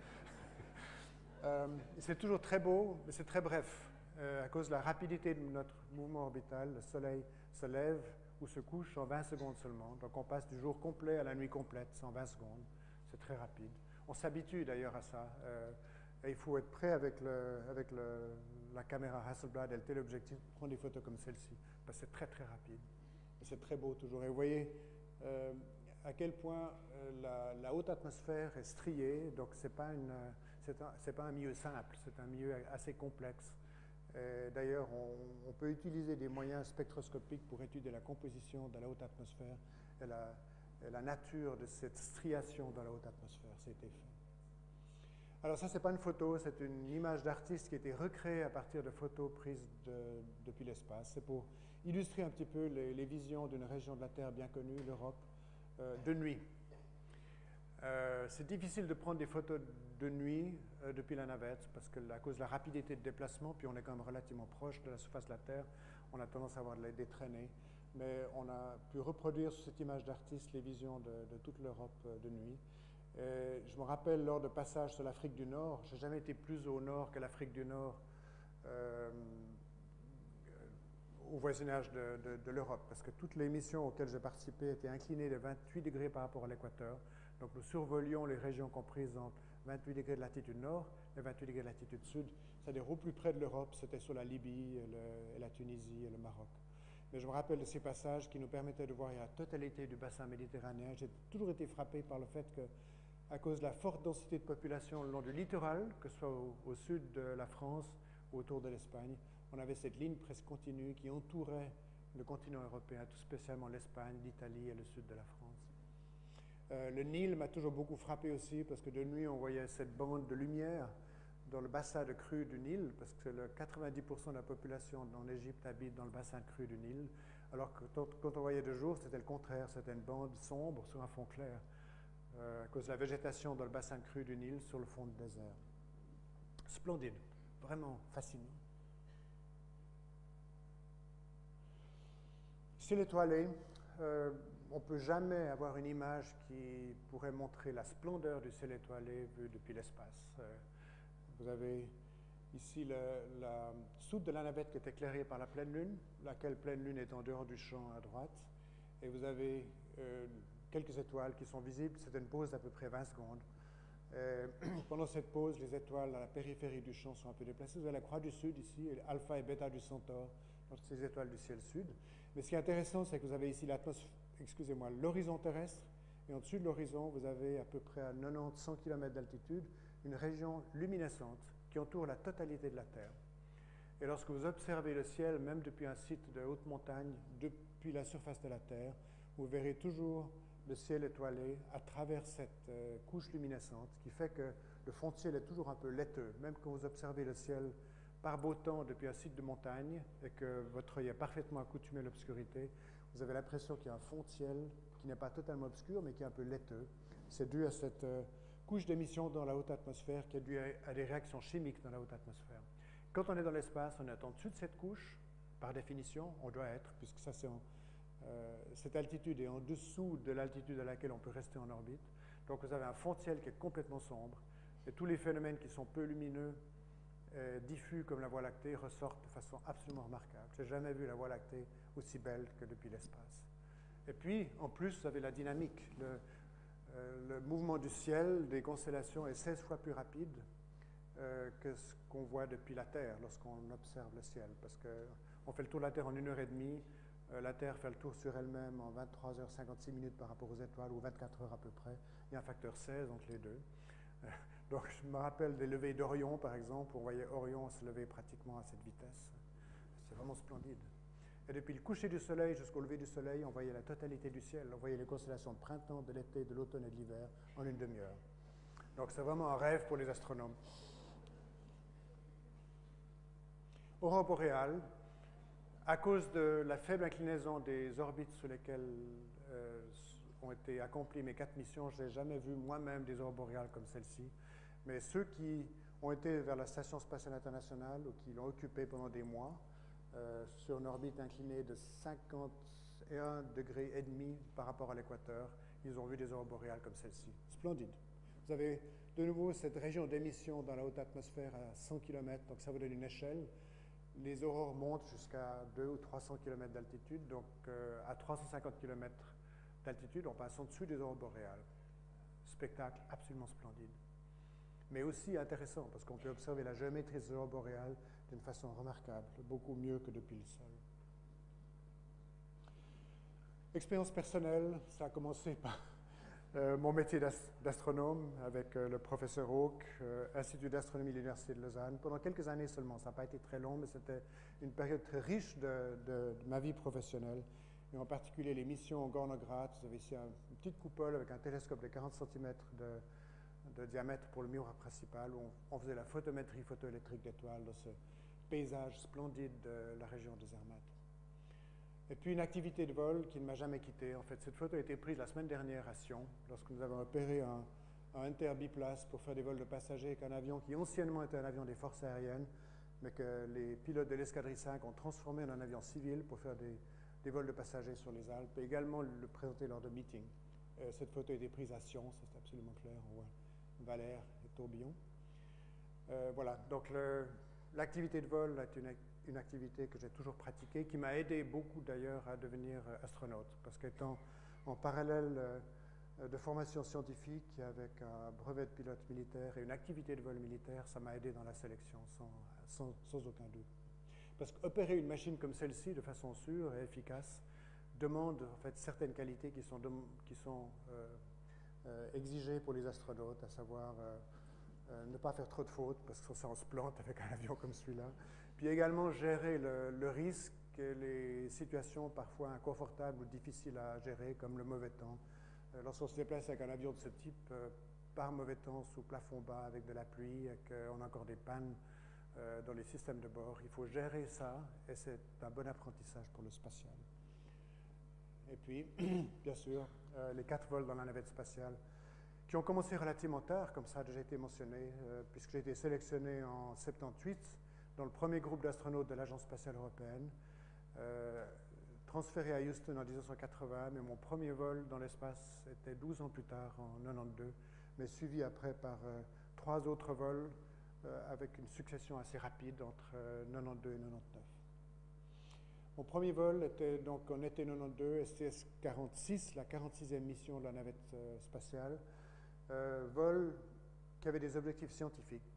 C'est toujours très beau, mais c'est très bref. À cause de la rapidité de notre mouvement orbital, le soleil se lève ou se couche en 20 secondes seulement. Donc on passe du jour complet à la nuit complète, c'est en 20 secondes. C'est très rapide. On s'habitue d'ailleurs à ça. Et il faut être prêt avec la caméra Hasselblad et le téléobjectif pour prendre des photos comme celle-ci. Parce que c'est très très rapide. Et c'est très beau toujours. Et vous voyez à quel point la haute atmosphère est striée. Donc c'est pas un milieu simple, c'est un milieu assez complexe. D'ailleurs, on peut utiliser des moyens spectroscopiques pour étudier la composition de la haute atmosphère et la nature de cette striation dans la haute atmosphère. C'était fait. Alors ça, ce n'est pas une photo, c'est une image d'artiste qui a été recréée à partir de photos prises depuis l'espace. C'est pour illustrer un petit peu les visions d'une région de la Terre bien connue, l'Europe, de nuit. C'est difficile de prendre des photos de nuit depuis la navette, parce que à cause de la rapidité de déplacement, puis on est quand même relativement proche de la surface de la Terre, on a tendance à avoir des traînées. Mais on a pu reproduire sur cette image d'artiste les visions de toute l'Europe de nuit. Et je me rappelle lors de passages sur l'Afrique du Nord, je n'ai jamais été plus au nord que l'Afrique du Nord, au voisinage de l'Europe, parce que toutes les missions auxquelles j'ai participé étaient inclinées de 28 degrés par rapport à l'équateur. Donc nous survolions les régions comprises entre 28 degrés de latitude nord et 28 degrés de latitude sud, c'est-à-dire au plus près de l'Europe, c'était sur la Libye, et la Tunisie et le Maroc. Mais je me rappelle de ces passages qui nous permettaient de voir la totalité du bassin méditerranéen. J'ai toujours été frappé par le fait que, à cause de la forte densité de population le long du littoral, que ce soit au sud de la France ou autour de l'Espagne, on avait cette ligne presque continue qui entourait le continent européen, tout spécialement l'Espagne, l'Italie et le sud de la France. Le Nil m'a toujours beaucoup frappé aussi, parce que de nuit, on voyait cette bande de lumière dans le bassin de crue du Nil, parce que 90% de la population en Égypte habite dans le bassin de crue du Nil, alors que quand on voyait de jour, c'était le contraire, c'était une bande sombre sur un fond clair, à cause de la végétation dans le bassin de crue du Nil sur le fond de désert. Splendide, vraiment fascinant. Ciel étoilé, on ne peut jamais avoir une image qui pourrait montrer la splendeur du ciel étoilé vu depuis l'espace. Vous avez ici la soute de la navette qui est éclairée par la pleine lune, laquelle pleine lune est en dehors du champ à droite, et vous avez quelques étoiles qui sont visibles. C'est une pause d'à peu près 20 secondes. Pendant cette pause, les étoiles à la périphérie du champ sont un peu déplacées. Vous avez la croix du sud ici, et alpha et bêta du centaure, donc ces étoiles du ciel sud. Mais ce qui est intéressant, c'est que vous avez ici l'horizon terrestre, et au-dessus de l'horizon, vous avez à peu près à 90-100 km d'altitude, une région luminescente qui entoure la totalité de la Terre. Et lorsque vous observez le ciel, même depuis un site de haute montagne, depuis la surface de la Terre, vous verrez toujours le ciel étoilé à travers cette couche luminescente, qui fait que le fond de ciel est toujours un peu laiteux. Même quand vous observez le ciel par beau temps depuis un site de montagne et que votre œil est parfaitement accoutumé à l'obscurité, vous avez l'impression qu'il y a un fond de ciel qui n'est pas totalement obscur, mais qui est un peu laiteux. C'est dû à cette couche d'émission dans la haute atmosphère qui est due à des réactions chimiques dans la haute atmosphère. Quand on est dans l'espace, on est en dessous de cette couche, par définition, on doit être, puisque ça c'est cette altitude est en dessous de l'altitude à laquelle on peut rester en orbite. Donc vous avez un fond de ciel qui est complètement sombre, et tous les phénomènes qui sont peu lumineux diffus comme la Voie lactée ressortent de façon absolument remarquable. Je n'ai jamais vu la Voie lactée aussi belle que depuis l'espace. Et puis, en plus, vous avez la dynamique. Le mouvement du ciel des constellations est 16 fois plus rapide que ce qu'on voit depuis la Terre lorsqu'on observe le ciel. Parce qu'on fait le tour de la Terre en 1h30, la Terre fait le tour sur elle-même en 23h56 par rapport aux étoiles, ou 24 heures à peu près. Il y a un facteur 16 entre les deux. Donc je me rappelle des levées d'Orion, par exemple, où on voyait Orion se lever pratiquement à cette vitesse. C'est vraiment splendide. Et depuis le coucher du soleil jusqu'au lever du soleil, on voyait la totalité du ciel. On voyait les constellations de printemps, de l'été, de l'automne et de l'hiver en une demi-heure. Donc c'est vraiment un rêve pour les astronomes. Aurore boréale, à cause de la faible inclinaison des orbites sur lesquelles ont été accomplies mes 4 missions, je n'ai jamais vu moi-même des aurores boréales comme celle-ci. Mais ceux qui ont été vers la Station spatiale internationale ou qui l'ont occupée pendant des mois, sur une orbite inclinée de 51,5 degrés par rapport à l'équateur, ils ont vu des aurores boréales comme celle-ci. Splendide. Vous avez de nouveau cette région d'émission dans la haute atmosphère à 100 km, donc ça vous donne une échelle. Les aurores montent jusqu'à 200 ou 300 km d'altitude, donc à 350 km d'altitude, on passe en dessous des aurores boréales. Spectacle absolument splendide. Mais aussi intéressant, parce qu'on peut observer la géométrie des aurores boréales d'une façon remarquable, beaucoup mieux que depuis le sol. Expérience personnelle, ça a commencé par mon métier d'astronome avec le professeur Hawke, Institut d'astronomie de l'Université de Lausanne, pendant quelques années seulement. Ça n'a pas été très long, mais c'était une période très riche de ma vie professionnelle, et en particulier les missions au Gornograd. Vous avez ici une petite coupole avec un télescope de 40 cm de diamètre pour le miroir principal, où on faisait la photométrie photoélectrique d'étoiles dans ce paysage splendide de la région de Zermatt. Et puis une activité de vol qui ne m'a jamais quitté. En fait, cette photo a été prise la semaine dernière à Sion, lorsque nous avons opéré un inter-biplace pour faire des vols de passagers avec un avion qui anciennement était un avion des forces aériennes, mais que les pilotes de l'escadrille 5 ont transformé en un avion civil pour faire des vols de passagers sur les Alpes, et également le présenter lors de meetings. Cette photo a été prise à Sion, c'est absolument clair, on voit Valère et tourbillon. Voilà, donc l'activité de vol est une activité que j'ai toujours pratiquée, qui m'a aidé beaucoup d'ailleurs à devenir astronaute, parce qu'étant en parallèle de formation scientifique avec un brevet de pilote militaire et une activité de vol militaire, ça m'a aidé dans la sélection sans aucun doute. Parce qu'opérer une machine comme celle-ci de façon sûre et efficace demande en fait certaines qualités qui sont exigées pour les astronautes, à savoir ne pas faire trop de fautes, parce que ça on se plante avec un avion comme celui-là. Puis également gérer le risque et les situations parfois inconfortables ou difficiles à gérer, comme le mauvais temps. Lorsqu'on se déplace avec un avion de ce type, par mauvais temps, sous plafond bas, avec de la pluie, et qu'on a encore des pannes dans les systèmes de bord, il faut gérer ça, et c'est un bon apprentissage pour le spatial. Et puis, bien sûr, les 4 vols dans la navette spatiale, qui ont commencé relativement tard, comme ça a déjà été mentionné, puisque j'ai été sélectionné en 78 dans le premier groupe d'astronautes de l'Agence spatiale européenne, transféré à Houston en 1980, mais mon premier vol dans l'espace était 12 ans plus tard, en 92, mais suivi après par 3 autres vols avec une succession assez rapide entre 92 et 99. Mon premier vol était donc en été 92, STS-46, la 46e mission de la navette spatiale, vol qui avait des objectifs scientifiques,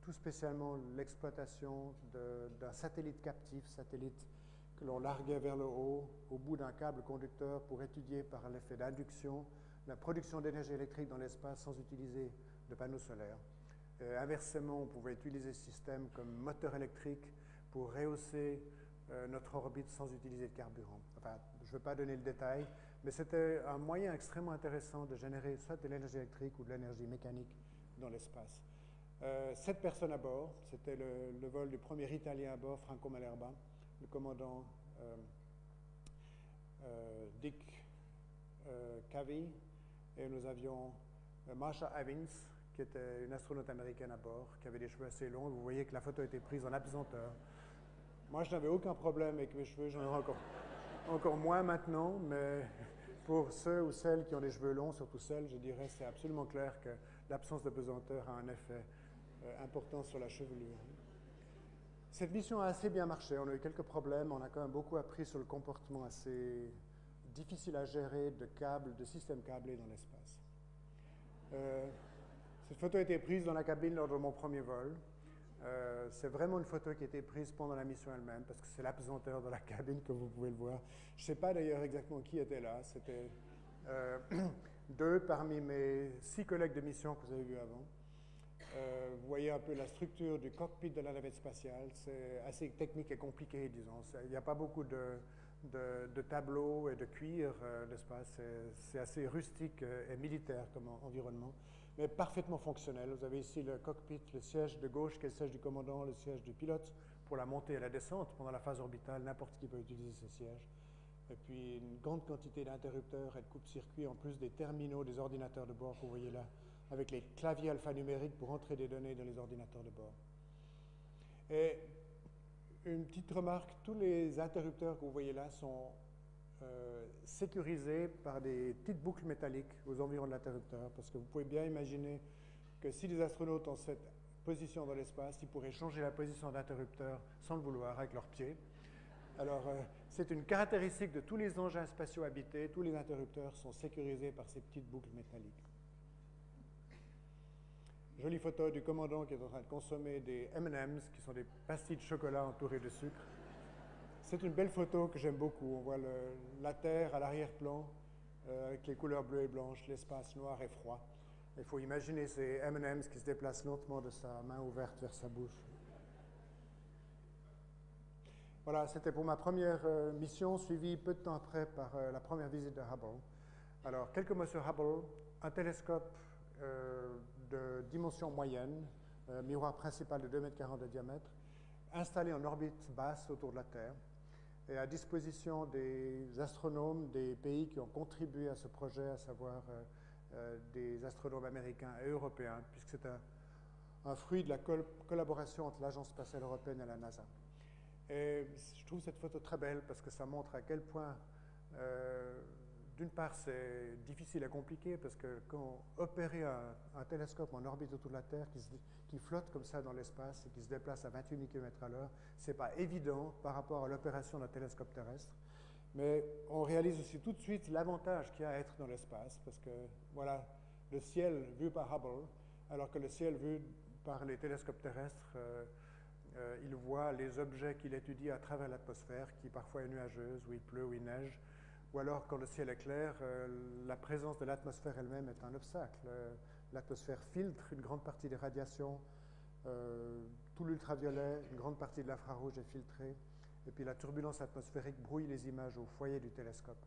tout spécialement l'exploitation d'un satellite captif, satellite que l'on larguait vers le haut, au bout d'un câble conducteur pour étudier par l'effet d'induction la production d'énergie électrique dans l'espace sans utiliser de panneaux solaires. Inversement, on pouvait utiliser ce système comme moteur électrique pour rehausser notre orbite sans utiliser de carburant. Enfin, je ne veux pas donner le détail, mais c'était un moyen extrêmement intéressant de générer soit de l'énergie électrique ou de l'énergie mécanique dans l'espace. 7 personnes à bord, c'était le vol du premier Italien à bord, Franco Malerba, le commandant Dick Cavey, et nous avions Marsha Evans, qui était une astronaute américaine à bord, qui avait des cheveux assez longs. Vous voyez que la photo a été prise en apesanteur. Moi, je n'avais aucun problème avec mes cheveux, j'en ai encore moins maintenant, mais pour ceux ou celles qui ont des cheveux longs, surtout celles, je dirais c'est absolument clair que l'absence de pesanteur a un effet important sur la chevelure. Cette mission a assez bien marché, on a eu quelques problèmes, on a quand même beaucoup appris sur le comportement assez difficile à gérer de câbles, de systèmes câblés dans l'espace. Cette photo a été prise dans la cabine lors de mon premier vol. C'est vraiment une photo qui a été prise pendant la mission elle-même, parce que c'est l'apesanteur de la cabine que vous pouvez le voir. Je ne sais pas d'ailleurs exactement qui était là, c'était 2 parmi mes 6 collègues de mission que vous avez vus avant. Vous voyez un peu la structure du cockpit de la navette spatiale, c'est assez technique et compliqué, disons. Il n'y a pas beaucoup de tableaux et de cuir, n'est-ce pas? C'est assez rustique et militaire comme environnement, mais parfaitement fonctionnel. Vous avez ici le cockpit, le siège de gauche qui est le siège du commandant, le siège du pilote pour la montée et la descente. Pendant la phase orbitale, n'importe qui peut utiliser ce siège. Et puis une grande quantité d'interrupteurs et de coupe-circuits, en plus des terminaux, des ordinateurs de bord que vous voyez là, avec les claviers alphanumériques pour entrer des données dans les ordinateurs de bord. Et une petite remarque, tous les interrupteurs que vous voyez là sont sécurisés par des petites boucles métalliques aux environs de l'interrupteur, parce que vous pouvez bien imaginer que si les astronautes ont cette position dans l'espace, ils pourraient changer la position d'interrupteur sans le vouloir avec leurs pieds. Alors, c'est une caractéristique de tous les engins spatiaux habités, tous les interrupteurs sont sécurisés par ces petites boucles métalliques. Jolie photo du commandant qui est en train de consommer des M&M's, qui sont des pastilles de chocolat entourées de sucre. C'est une belle photo que j'aime beaucoup. On voit la Terre à l'arrière-plan, avec les couleurs bleues et blanches, l'espace noir et froid. Il faut imaginer ces M&M's qui se déplacent lentement de sa main ouverte vers sa bouche. Voilà, c'était pour ma première mission, suivie peu de temps après par la première visite de Hubble. Alors, quelques mots sur Hubble. Un télescope de dimension moyenne, miroir principal de 2,40 m de diamètre, installé en orbite basse autour de la Terre, et à disposition des astronomes des pays qui ont contribué à ce projet, à savoir des astronomes américains et européens, puisque c'est un fruit de la collaboration entre l'Agence spatiale européenne et la NASA. Et je trouve cette photo très belle parce que ça montre à quel point, d'une part, c'est difficile et compliqué parce que quand opérer un télescope en orbite autour de la Terre qui flotte comme ça dans l'espace et qui se déplace à 28 000 km/h, ce n'est pas évident par rapport à l'opération d'un télescope terrestre. Mais on réalise aussi tout de suite l'avantage qu'il y a à être dans l'espace parce que, voilà, le ciel vu par Hubble, alors que le ciel vu par les télescopes terrestres, il voit les objets qu'il étudie à travers l'atmosphère, qui parfois est nuageuse, où il pleut, où il neige, ou alors quand le ciel est clair, la présence de l'atmosphère elle-même est un obstacle. L'atmosphère filtre une grande partie des radiations, tout l'ultraviolet, une grande partie de l'infrarouge est filtrée, et puis la turbulence atmosphérique brouille les images au foyer du télescope.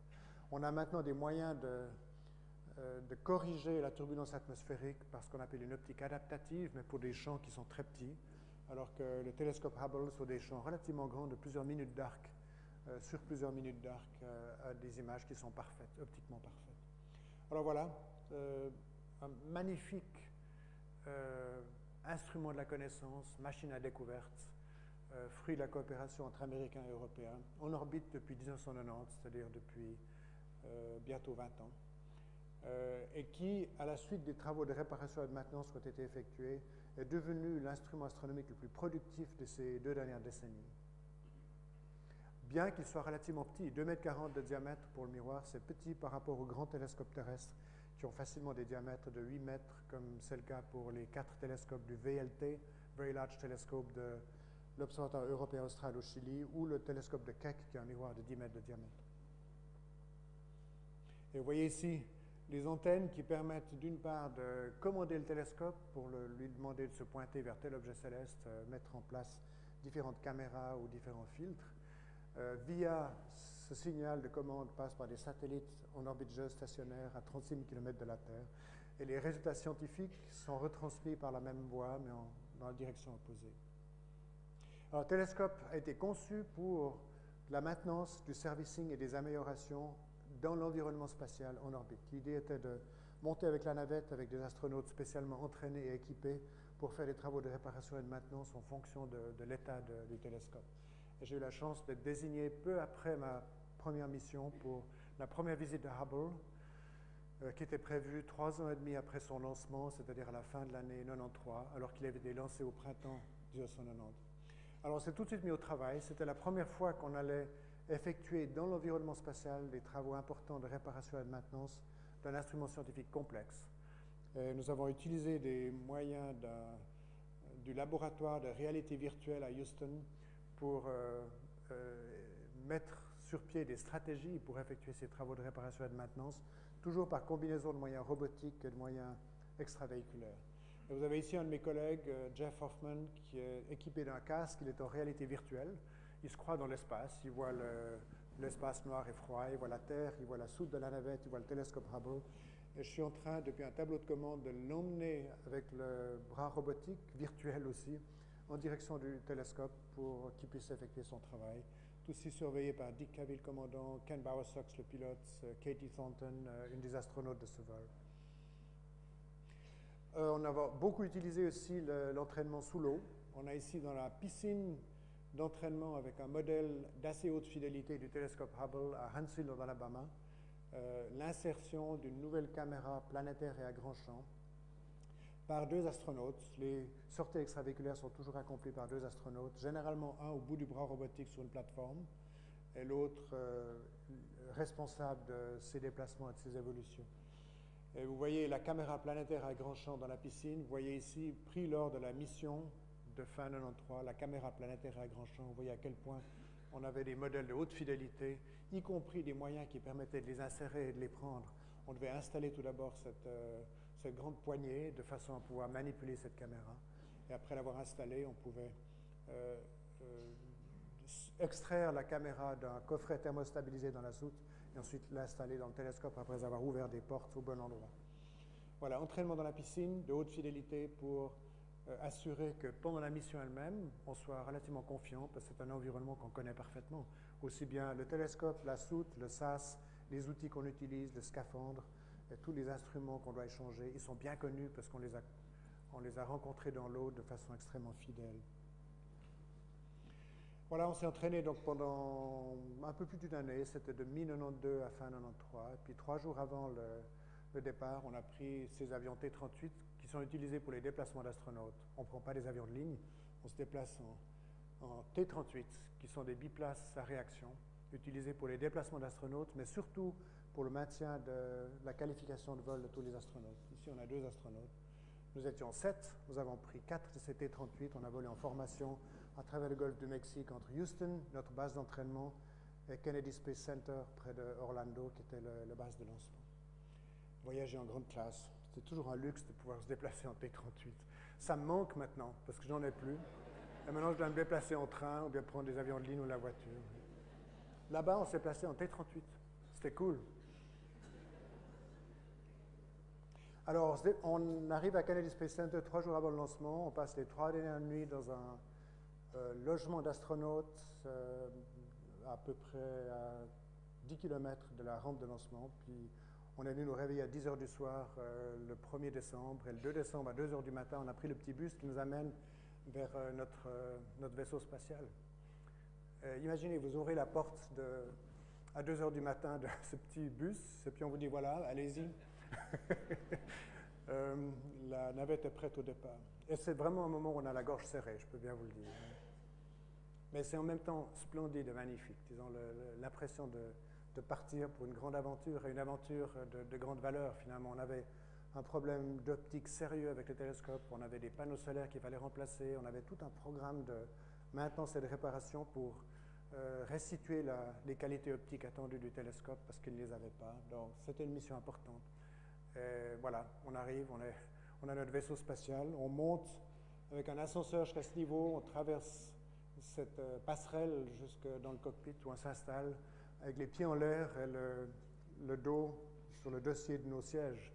On a maintenant des moyens de corriger la turbulence atmosphérique par ce qu'on appelle une optique adaptative, mais pour des champs qui sont très petits, alors que le télescope Hubble, sur des champs relativement grands de plusieurs minutes d'arc, sur plusieurs minutes d'arc, a des images qui sont parfaites, optiquement parfaites. Alors voilà, un magnifique instrument de la connaissance, machine à découverte, fruit de la coopération entre Américains et Européens, en orbite depuis 1990, c'est-à-dire depuis bientôt 20 ans, et qui, à la suite des travaux de réparation et de maintenance qui ont été effectués, est devenu l'instrument astronomique le plus productif de ces 2 dernières décennies. Bien qu'il soit relativement petit, 2,40 m de diamètre pour le miroir, c'est petit par rapport aux grands télescopes terrestres qui ont facilement des diamètres de 8 mètres, comme c'est le cas pour les 4 télescopes du VLT, Very Large Telescope de l'Observatoire européen austral au Chili, ou le télescope de Keck, qui a un miroir de 10 mètres de diamètre. Et vous voyez ici les antennes qui permettent d'une part de commander le télescope pour lui demander de se pointer vers tel objet céleste, mettre en place différentes caméras ou différents filtres. Via ce signal de commande passe par des satellites en orbite géostationnaire à 36 000 km de la Terre. Et les résultats scientifiques sont retransmis par la même voie, mais dans la direction opposée. Alors, le télescope a été conçu pour la maintenance, du servicing et des améliorations dans l'environnement spatial en orbite. L'idée était de monter avec la navette avec des astronautes spécialement entraînés et équipés pour faire des travaux de réparation et de maintenance en fonction de l'état du télescope. Et j'ai eu la chance d'être désigné peu après ma première mission pour la première visite de Hubble. qui était prévu 3 ans et demi après son lancement, c'est-à-dire à la fin de l'année 93, alors qu'il avait été lancé au printemps 1990. Alors on s'est tout de suite mis au travail. C'était la première fois qu'on allait effectuer dans l'environnement spatial des travaux importants de réparation et de maintenance d'un instrument scientifique complexe. Et nous avons utilisé des moyens du laboratoire de réalité virtuelle à Houston pour mettre sur pied des stratégies pour effectuer ces travaux de réparation et de maintenance, toujours par combinaison de moyens robotiques et de moyens extravéhiculaires. Et vous avez ici un de mes collègues, Jeff Hoffman, qui est équipé d'un casque, il est en réalité virtuelle. Il se croit dans l'espace, il voit l'espace noir et froid, il voit la Terre, il voit la soute de la navette, il voit le télescope Hubble. Et je suis en train, depuis un tableau de commande, de l'emmener avec le bras robotique, virtuel aussi, en direction du télescope pour qu'il puisse effectuer son travail. Tout ceci surveillé par Dick Cavey, le commandant, Ken Bowersox, le pilote, Katie Thornton, une des astronautes de ce vol. On a beaucoup utilisé aussi l'entraînement sous l'eau. On a ici dans la piscine d'entraînement avec un modèle d'assez haute fidélité du télescope Hubble à Huntsville, dans l'Alabama, l'insertion d'une nouvelle caméra planétaire et à grand champ par 2 astronautes. Les sorties extravéhiculaires sont toujours accomplies par 2 astronautes, généralement un au bout du bras robotique sur une plateforme et l'autre responsable de ses déplacements et de ses évolutions. Et vous voyez la caméra planétaire à grand champ dans la piscine. Vous voyez ici, pris lors de la mission de fin 93, la caméra planétaire à grand champ. Vous voyez à quel point on avait des modèles de haute fidélité, y compris des moyens qui permettaient de les insérer et de les prendre. On devait installer tout d'abord cette grande poignée de façon à pouvoir manipuler cette caméra. Et après l'avoir installée, on pouvait extraire la caméra d'un coffret thermostabilisé dans la soute et ensuite l'installer dans le télescope après avoir ouvert des portes au bon endroit. Voilà, entraînement dans la piscine de haute fidélité pour assurer que pendant la mission elle-même, on soit relativement confiant parce que c'est un environnement qu'on connaît parfaitement. Aussi bien le télescope, la soute, le SAS, les outils qu'on utilise, le scaphandre, et tous les instruments qu'on doit échanger, ils sont bien connus parce qu'on les a rencontrés dans l'eau de façon extrêmement fidèle. Voilà, on s'est entraîné donc pendant un peu plus d'une année, c'était de mi-92 à fin 93, et puis 3 jours avant le départ, on a pris ces avions T-38 qui sont utilisés pour les déplacements d'astronautes. On ne prend pas des avions de ligne, on se déplace en T-38, qui sont des biplaces à réaction, utilisés pour les déplacements d'astronautes, mais surtout pour le maintien de la qualification de vol de tous les astronautes. Ici, on a 2 astronautes. Nous étions 7, nous avons pris 4 de ces T-38, on a volé en formation à travers le golfe du Mexique entre Houston, notre base d'entraînement, et Kennedy Space Center près de Orlando, qui était la base de lancement. Voyager en grande classe, c'est toujours un luxe de pouvoir se déplacer en T-38. Ça me manque maintenant, parce que j'en ai plus. Et maintenant, je dois me déplacer en train ou bien prendre des avions de ligne ou la voiture. Là-bas, on s'est placé en T-38. C'était cool. Alors, on arrive à Kennedy Space Center 3 jours avant le lancement. On passe les 3 dernières nuits dans un logement d'astronautes à peu près à 10 km de la rampe de lancement. Puis, on est venu nous réveiller à 10 h du soir le 1er décembre. Et le 2 décembre, à 2 h du matin, on a pris le petit bus qui nous amène vers notre vaisseau spatial. Imaginez, vous ouvrez la porte à 2 h du matin de ce petit bus, et puis on vous dit, voilà, allez-y. La navette est prête au départ. Et c'est vraiment un moment où on a la gorge serrée, je peux bien vous le dire. Mais c'est en même temps splendide et magnifique, disons, l'impression de partir pour une grande aventure, et une aventure de grande valeur finalement. On avait un problème d'optique sérieux avec le télescope, on avait des panneaux solaires qu'il fallait remplacer, on avait tout un programme de maintenance et de réparation pour restituer les qualités optiques attendues du télescope parce qu'il ne les avait pas. Donc c'était une mission importante. Et voilà, on arrive, on a notre vaisseau spatial, on monte avec un ascenseur jusqu'à ce niveau, on traverse cette passerelle jusque dans le cockpit où on s'installe avec les pieds en l'air et le dos sur le dossier de nos sièges.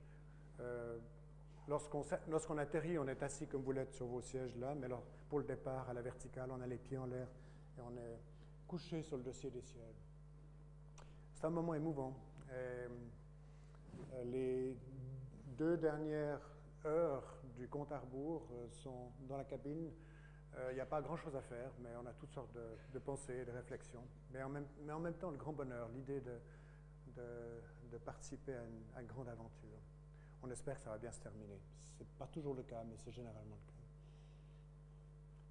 Lorsqu'on atterrit, on est assis comme vous l'êtes sur vos sièges là, mais alors, pour le départ, à la verticale, on a les pieds en l'air et on est couché sur le dossier des sièges. C'est un moment émouvant. Les 2 dernières heures du compte à rebours sont dans la cabine. Il n'y a pas grand-chose à faire, mais on a toutes sortes de pensées, de réflexions. Mais en même temps, le grand bonheur, l'idée de participer à une grande aventure. On espère que ça va bien se terminer. Ce n'est pas toujours le cas, mais c'est généralement le cas.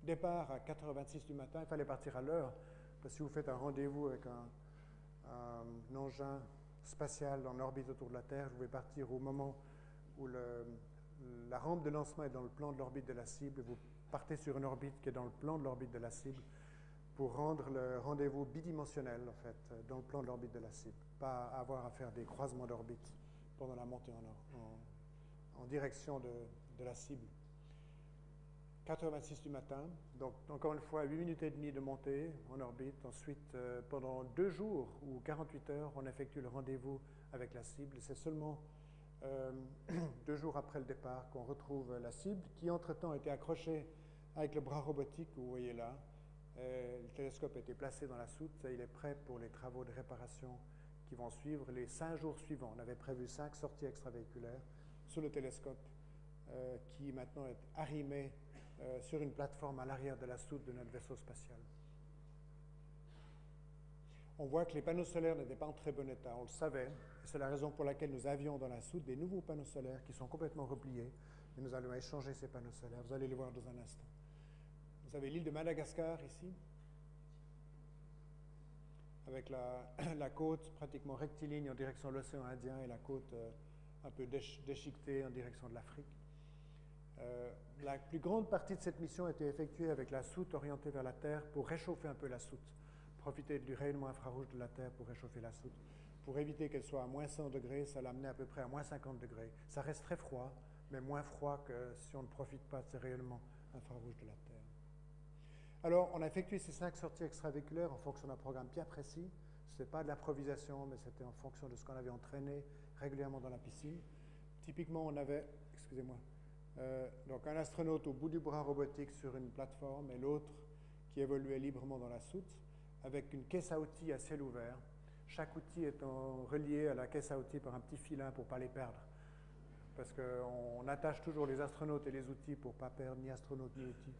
Départ à 4h26 du matin, il fallait partir à l'heure, parce que si vous faites un rendez-vous avec un engin spatial en orbite autour de la Terre, vous pouvez partir au moment où la rampe de lancement est dans le plan de l'orbite de la cible, et vous partez sur une orbite qui est dans le plan de l'orbite de la cible pour rendre le rendez-vous bidimensionnel, en fait, dans le plan de l'orbite de la cible, pas avoir à faire des croisements d'orbite pendant la montée en direction de la cible. 4h26 du matin, donc encore une fois 8 minutes et demie de montée en orbite. Ensuite, pendant 2 jours ou 48 heures, on effectue le rendez-vous avec la cible. C'est seulement 2 jours après le départ qu'on retrouve la cible, qui entre-temps a été accrochée avec le bras robotique que vous voyez là. Le télescope a été placé dans la soute et il est prêt pour les travaux de réparation qui vont suivre les 5 jours suivants. On avait prévu 5 sorties extravéhiculaires sur le télescope qui maintenant est arrimé sur une plateforme à l'arrière de la soute de notre vaisseau spatial. On voit que les panneaux solaires n'étaient pas en très bon état, on le savait, et c'est la raison pour laquelle nous avions dans la soute des nouveaux panneaux solaires qui sont complètement repliés, et nous allons échanger ces panneaux solaires, vous allez les voir dans un instant. Vous avez l'île de Madagascar ici, avec la côte pratiquement rectiligne en direction de l'océan Indien et la côte un peu déchiquetée en direction de l'Afrique. La plus grande partie de cette mission a été effectuée avec la soute orientée vers la Terre pour réchauffer un peu la soute, profiter du rayonnement infrarouge de la Terre pour réchauffer la soute. Pour éviter qu'elle soit à moins 100 degrés, ça l'amenait à peu près à moins 50 degrés. Ça reste très froid, mais moins froid que si on ne profite pas de ces rayonnements infrarouges de la Terre. Alors, on a effectué ces 5 sorties extravéhiculaires en fonction d'un programme bien précis. Ce n'était pas de l'improvisation, mais c'était en fonction de ce qu'on avait entraîné régulièrement dans la piscine. Typiquement, on avait, excusez-moi, donc un astronaute au bout du bras robotique sur une plateforme et l'autre qui évoluait librement dans la soute avec une caisse à outils à ciel ouvert, chaque outil étant relié à la caisse à outils par un petit filin pour ne pas les perdre. Parce qu'on attache toujours les astronautes et les outils pour ne pas perdre ni astronautes ni outils.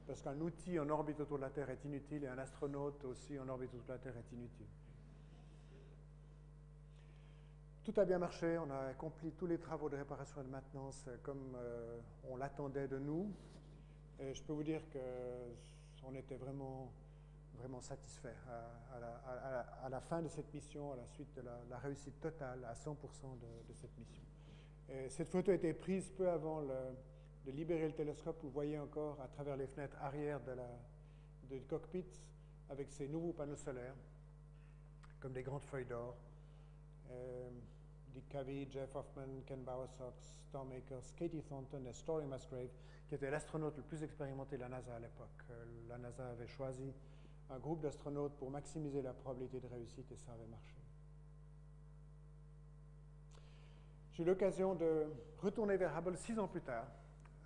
Parce qu'un outil en orbite autour de la Terre est inutile et un astronaute aussi en orbite autour de la Terre est inutile. Tout a bien marché, on a accompli tous les travaux de réparation et de maintenance comme on l'attendait de nous. Et je peux vous dire qu'on était vraiment satisfait à la fin de cette mission, à la suite de la réussite totale à 100% de cette mission. Et cette photo a été prise peu avant de libérer le télescope. Vous voyez encore à travers les fenêtres arrière du cockpit avec ces nouveaux panneaux solaires, comme des grandes feuilles d'or. Dick Cavey, Jeff Hoffman, Ken Bowersox, Tom Akers, Katie Thornton et Story Musgrave, qui était l'astronaute le plus expérimenté de la NASA à l'époque. La NASA avait choisi un groupe d'astronautes pour maximiser la probabilité de réussite et ça avait marché. J'ai eu l'occasion de retourner vers Hubble 6 ans plus tard.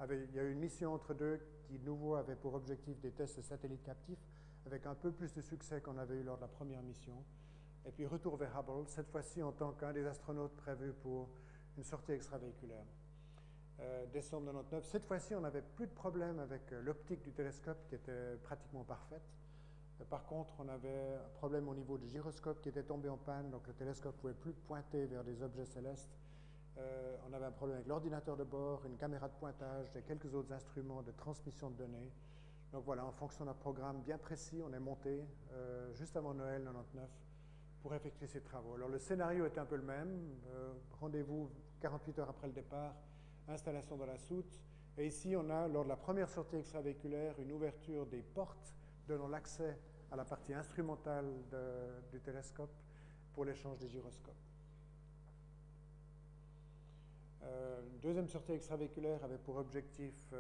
Il y a eu une mission entre deux qui, de nouveau, avait pour objectif des tests de satellites captifs avec un peu plus de succès qu'on avait eu lors de la première mission. Et puis retour vers Hubble, cette fois-ci en tant qu'un des astronautes prévus pour une sortie extravéhiculaire. Décembre 1999, cette fois-ci on n'avait plus de problème avec l'optique du télescope qui était pratiquement parfaite. Par contre, on avait un problème au niveau du gyroscope qui était tombé en panne, donc le télescope ne pouvait plus pointer vers des objets célestes. On avait un problème avec l'ordinateur de bord, une caméra de pointage et quelques autres instruments de transmission de données. Donc voilà, en fonction d'un programme bien précis, on est monté juste avant Noël 1999 pour effectuer ces travaux. Alors le scénario était un peu le même, rendez-vous 48 heures après le départ, installation dans la soute, et ici on a, lors de la première sortie extravéhiculaire, une ouverture des portes donnant l'accès à la partie instrumentale du télescope pour l'échange des gyroscopes. Deuxième sortie extravéhiculaire avait pour objectif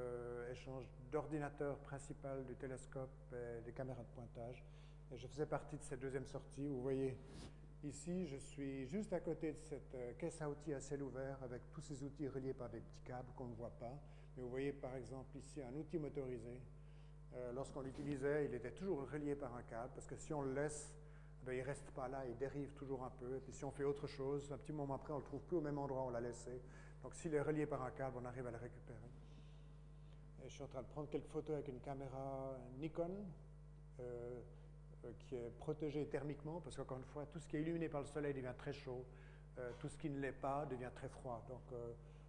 échange d'ordinateur principal du télescope et des caméras de pointage. Et je faisais partie de cette deuxième sortie. Vous voyez ici, je suis juste à côté de cette caisse à outils à ciel ouvert avec tous ces outils reliés par des petits câbles qu'on ne voit pas. Mais vous voyez par exemple ici un outil motorisé. Lorsqu'on l'utilisait, il était toujours relié par un câble parce que si on le laisse, ben, il ne reste pas là, il dérive toujours un peu. Et puis si on fait autre chose, un petit moment après, on ne le trouve plus au même endroit où on l'a laissé. Donc s'il est relié par un câble, on arrive à le récupérer. Et je suis en train de prendre quelques photos avec une caméra Nikon. qui est protégé thermiquement, parce qu'encore une fois, tout ce qui est illuminé par le soleil devient très chaud, tout ce qui ne l'est pas devient très froid. Donc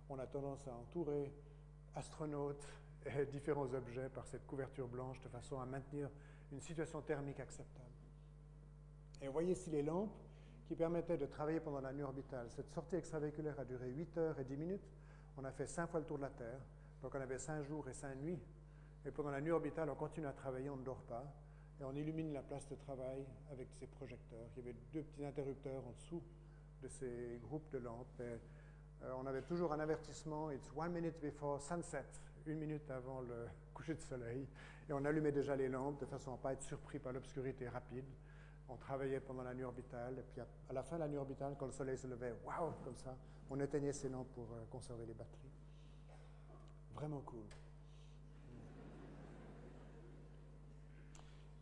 on a tendance à entourer astronautes et différents objets par cette couverture blanche de façon à maintenir une situation thermique acceptable. Et vous voyez ici les lampes qui permettaient de travailler pendant la nuit orbitale. Cette sortie extravéhiculaire a duré 8 heures et 10 minutes. On a fait 5 fois le tour de la Terre. Donc on avait 5 jours et 5 nuits. Et pendant la nuit orbitale, on continue à travailler, on ne dort pas. Et on illumine la place de travail avec ces projecteurs. Il y avait 2 petits interrupteurs en dessous de ces groupes de lampes. Et, on avait toujours un avertissement, it's 1 minute before sunset, 1 minute avant le coucher de soleil. Et on allumait déjà les lampes de façon à ne pas être surpris par l'obscurité rapide. On travaillait pendant la nuit orbitale. Et puis à la fin de la nuit orbitale, quand le soleil se levait, waouh, comme ça, on éteignait ces lampes pour conserver les batteries. Vraiment cool.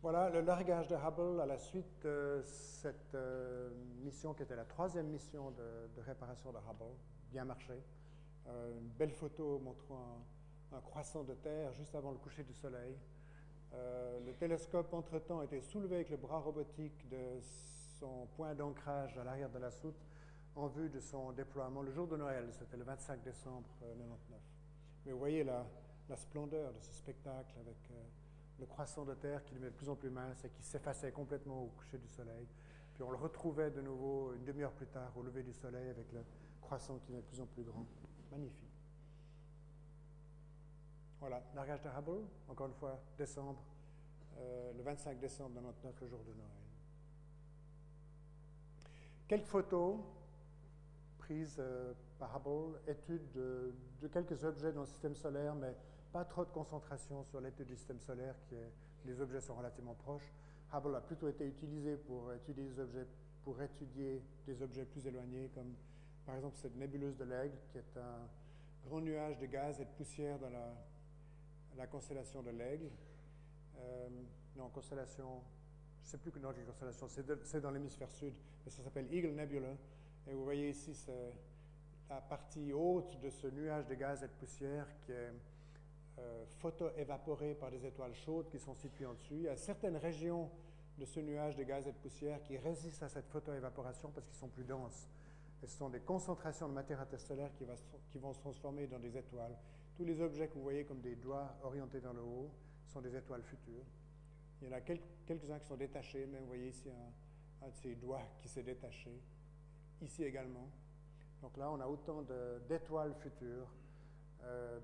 Voilà le largage de Hubble à la suite de cette mission qui était la 3e mission de réparation de Hubble. Bien marché. Une belle photo montrant un croissant de terre juste avant le coucher du soleil. Le télescope, entre-temps, a été soulevé avec le bras robotique de son point d'ancrage à l'arrière de la soute en vue de son déploiement le jour de Noël. C'était le 25 décembre 1999. Mais vous voyez la splendeur de ce spectacle avec le croissant de terre qui devenait de plus en plus mince et qui s'effaçait complètement au coucher du soleil. Puis on le retrouvait de nouveau une demi-heure plus tard au lever du soleil avec le croissant qui devenait de plus en plus grand. Magnifique. Voilà, largage de Hubble, encore une fois, décembre, le 25 décembre 1999, le jour de Noël. Quelques photos prises par Hubble, études de quelques objets dans le système solaire, mais pas trop de concentration sur l'étude du système solaire, les objets sont relativement proches. Hubble a plutôt été utilisé pour étudier des objets plus éloignés, comme par exemple cette nébuleuse de l'Aigle, qui est un grand nuage de gaz et de poussière dans la constellation de l'Aigle. Non, constellation, je ne sais plus dans quelle constellation, c'est dans l'hémisphère sud, mais ça s'appelle Eagle Nebula. Et vous voyez ici, c'est la partie haute de ce nuage de gaz et de poussière qui est photo-évaporé par des étoiles chaudes qui sont situées en dessus. Il y a certaines régions de ce nuage de gaz et de poussière qui résistent à cette photo-évaporation parce qu'ils sont plus denses. Et ce sont des concentrations de matière interstellaire qui vont se transformer dans des étoiles. Tous les objets que vous voyez comme des doigts orientés vers le haut sont des étoiles futures. Il y en a quelques-uns qui sont détachés, mais vous voyez ici un de ces doigts qui s'est détaché. Ici également. Donc là, on a autant d'étoiles futures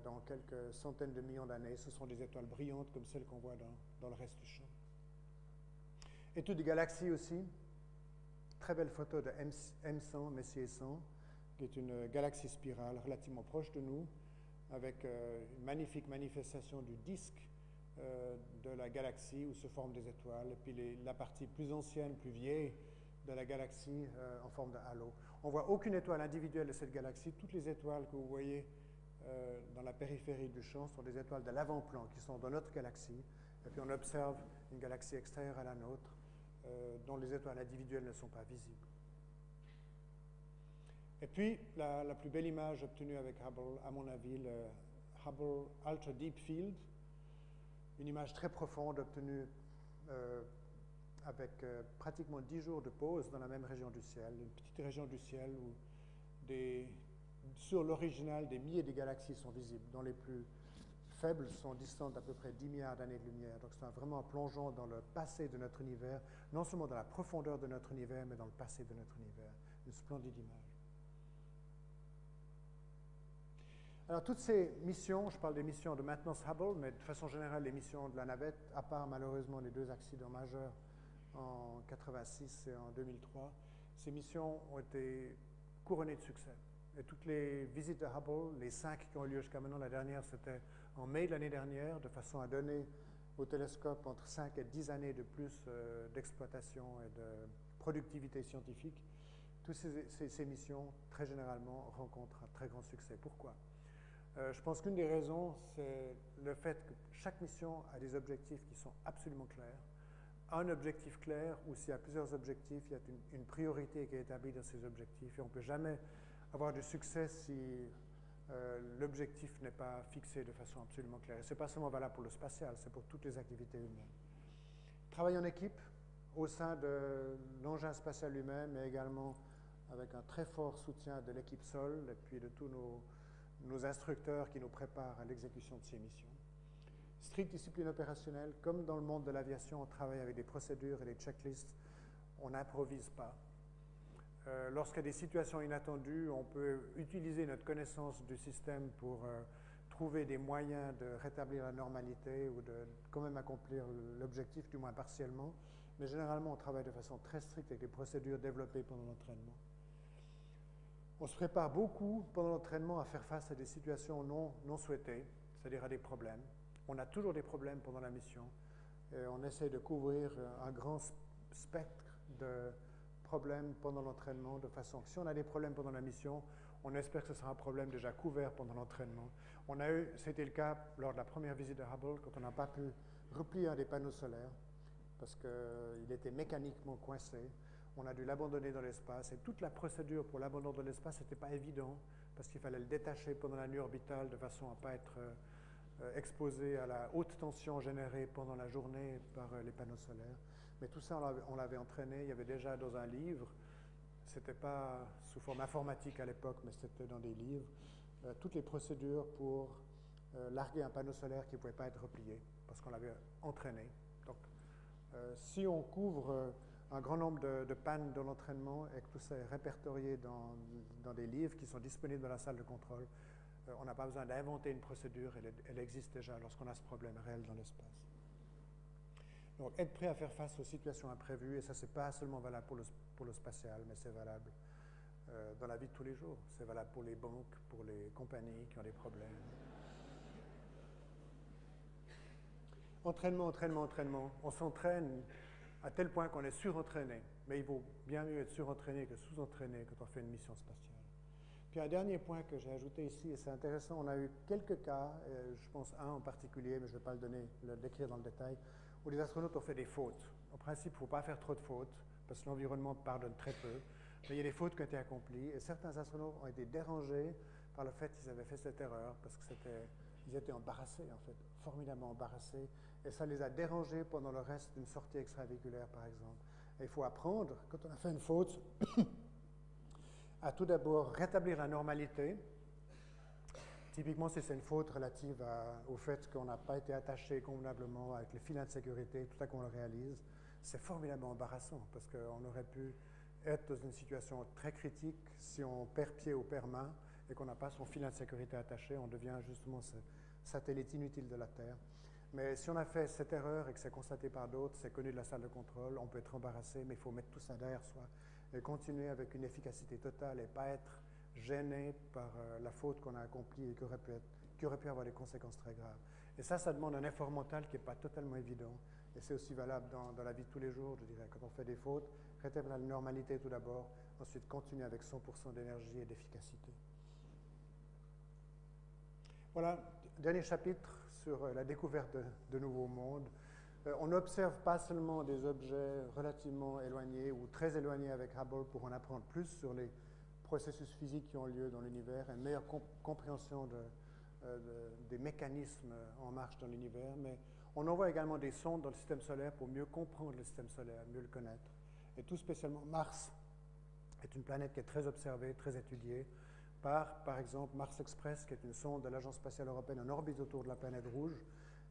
dans quelques centaines de millions d'années. Ce sont des étoiles brillantes comme celles qu'on voit dans le reste du champ. Étude des galaxies aussi. Très belle photo de M100, Messier 100, qui est une galaxie spirale relativement proche de nous, avec une magnifique manifestation du disque de la galaxie où se forment des étoiles, et puis la partie plus ancienne, plus vieille de la galaxie en forme de halo. On ne voit aucune étoile individuelle de cette galaxie. Toutes les étoiles que vous voyez dans la périphérie du champ sont des étoiles de l'avant-plan qui sont dans notre galaxie. Et puis on observe une galaxie extérieure à la nôtre dont les étoiles individuelles ne sont pas visibles. Et puis la plus belle image obtenue avec Hubble, à mon avis, le Hubble Ultra Deep Field, une image très profonde obtenue avec pratiquement 10 jours de pause dans la même région du ciel, une petite région du ciel où sur l'original, des milliers de galaxies sont visibles, dont les plus faibles sont distantes d'à peu près 10 milliards d'années de lumière. Donc c'est vraiment un plongeon dans le passé de notre univers, non seulement dans la profondeur de notre univers, mais dans le passé de notre univers. Une splendide image. Alors toutes ces missions, je parle des missions de maintenance Hubble, mais de façon générale les missions de la navette, à part malheureusement les 2 accidents majeurs en 1986 et en 2003, ces missions ont été couronnées de succès. Et toutes les visites de Hubble, les 5 qui ont eu lieu jusqu'à maintenant, la dernière c'était en mai de l'année dernière, de façon à donner au télescope entre 5 et 10 années de plus d'exploitation et de productivité scientifique. Toutes ces missions, très généralement, rencontrent un très grand succès. Pourquoi ? Je pense qu'une des raisons, c'est le fait que chaque mission a des objectifs qui sont absolument clairs. Un objectif clair, ou s'il y a plusieurs objectifs, il y a une priorité qui est établie dans ces objectifs. Et on ne peut jamais avoir du succès si l'objectif n'est pas fixé de façon absolument claire. Et ce n'est pas seulement valable pour le spatial, c'est pour toutes les activités humaines. Travail en équipe, au sein de l'engin spatial lui-même, mais également avec un très fort soutien de l'équipe Sol et puis de tous nos instructeurs qui nous préparent à l'exécution de ces missions. Stricte discipline opérationnelle, comme dans le monde de l'aviation, on travaille avec des procédures et des checklists, on n'improvise pas. Lorsqu'il y a des situations inattendues, on peut utiliser notre connaissance du système pour trouver des moyens de rétablir la normalité ou de quand même accomplir l'objectif, du moins partiellement. Mais généralement, on travaille de façon très stricte avec des procédures développées pendant l'entraînement. On se prépare beaucoup pendant l'entraînement à faire face à des situations non souhaitées, c'est-à-dire à des problèmes. On a toujours des problèmes pendant la mission. Et on essaie de couvrir un grand spectre de problèmes pendant l'entraînement, de façon que si on a des problèmes pendant la mission, on espère que ce sera un problème déjà couvert pendant l'entraînement. C'était le cas lors de la première visite de Hubble, quand on n'a pas pu replier un des panneaux solaires, parce qu'il était mécaniquement coincé. On a dû l'abandonner dans l'espace, et toute la procédure pour l'abandon de l'espace n'était pas évident, parce qu'il fallait le détacher pendant la nuit orbitale de façon à ne pas être exposé à la haute tension générée pendant la journée par les panneaux solaires. Mais tout ça, on l'avait entraîné. Il y avait déjà dans un livre, ce n'était pas sous forme informatique à l'époque, mais c'était dans des livres, toutes les procédures pour larguer un panneau solaire qui ne pouvait pas être replié, parce qu'on l'avait entraîné. Donc, si on couvre un grand nombre de pannes dans l'entraînement et que tout ça est répertorié dans des livres qui sont disponibles dans la salle de contrôle, on n'a pas besoin d'inventer une procédure, elle existe déjà lorsqu'on a ce problème réel dans l'espace. Donc, être prêt à faire face aux situations imprévues, et ça, c'est pas seulement valable pour le spatial, mais c'est valable dans la vie de tous les jours. C'est valable pour les banques, pour les compagnies qui ont des problèmes. Entraînement, entraînement, entraînement. On s'entraîne à tel point qu'on est surentraîné, mais il vaut bien mieux être surentraîné que sous-entraîné quand on fait une mission spatiale. Puis un dernier point que j'ai ajouté ici, et c'est intéressant, on a eu quelques cas, je pense un en particulier, mais je ne vais pas le décrire dans le détail, où les astronautes ont fait des fautes. En principe, il ne faut pas faire trop de fautes, parce que l'environnement pardonne très peu. Mais il y a des fautes qui ont été accomplies, et certains astronautes ont été dérangés par le fait qu'ils avaient fait cette erreur, parce qu'ils étaient embarrassés, en fait, formidablement embarrassés, et ça les a dérangés pendant le reste d'une sortie extravéhiculaire, par exemple. Et il faut apprendre, quand on a fait une faute, à tout d'abord rétablir la normalité. Typiquement, si c'est une faute relative au fait qu'on n'a pas été attaché convenablement avec les filets de sécurité, tout à coup on le réalise, c'est formidablement embarrassant parce qu'on aurait pu être dans une situation très critique si on perd pied ou perd main et qu'on n'a pas son filet de sécurité attaché, on devient justement ce satellite inutile de la Terre. Mais si on a fait cette erreur et que c'est constaté par d'autres, c'est connu de la salle de contrôle, on peut être embarrassé, mais il faut mettre tout ça derrière soi et continuer avec une efficacité totale et pas être gêné par la faute qu'on a accomplie et qui aurait pu avoir des conséquences très graves. Et ça demande un effort mental qui n'est pas totalement évident. Et c'est aussi valable dans la vie de tous les jours, je dirais. Quand on fait des fautes, rétablir la normalité tout d'abord, ensuite continuer avec 100% d'énergie et d'efficacité. Voilà, dernier chapitre sur la découverte de nouveaux mondes. On n'observe pas seulement des objets relativement éloignés ou très éloignés avec Hubble pour en apprendre plus sur les processus physiques qui ont lieu dans l'univers, une meilleure compréhension des mécanismes en marche dans l'univers, mais on envoie également des sondes dans le système solaire pour mieux comprendre le système solaire, mieux le connaître. Et tout spécialement Mars est une planète qui est très observée, très étudiée, par exemple, Mars Express, qui est une sonde de l'Agence spatiale européenne en orbite autour de la planète rouge,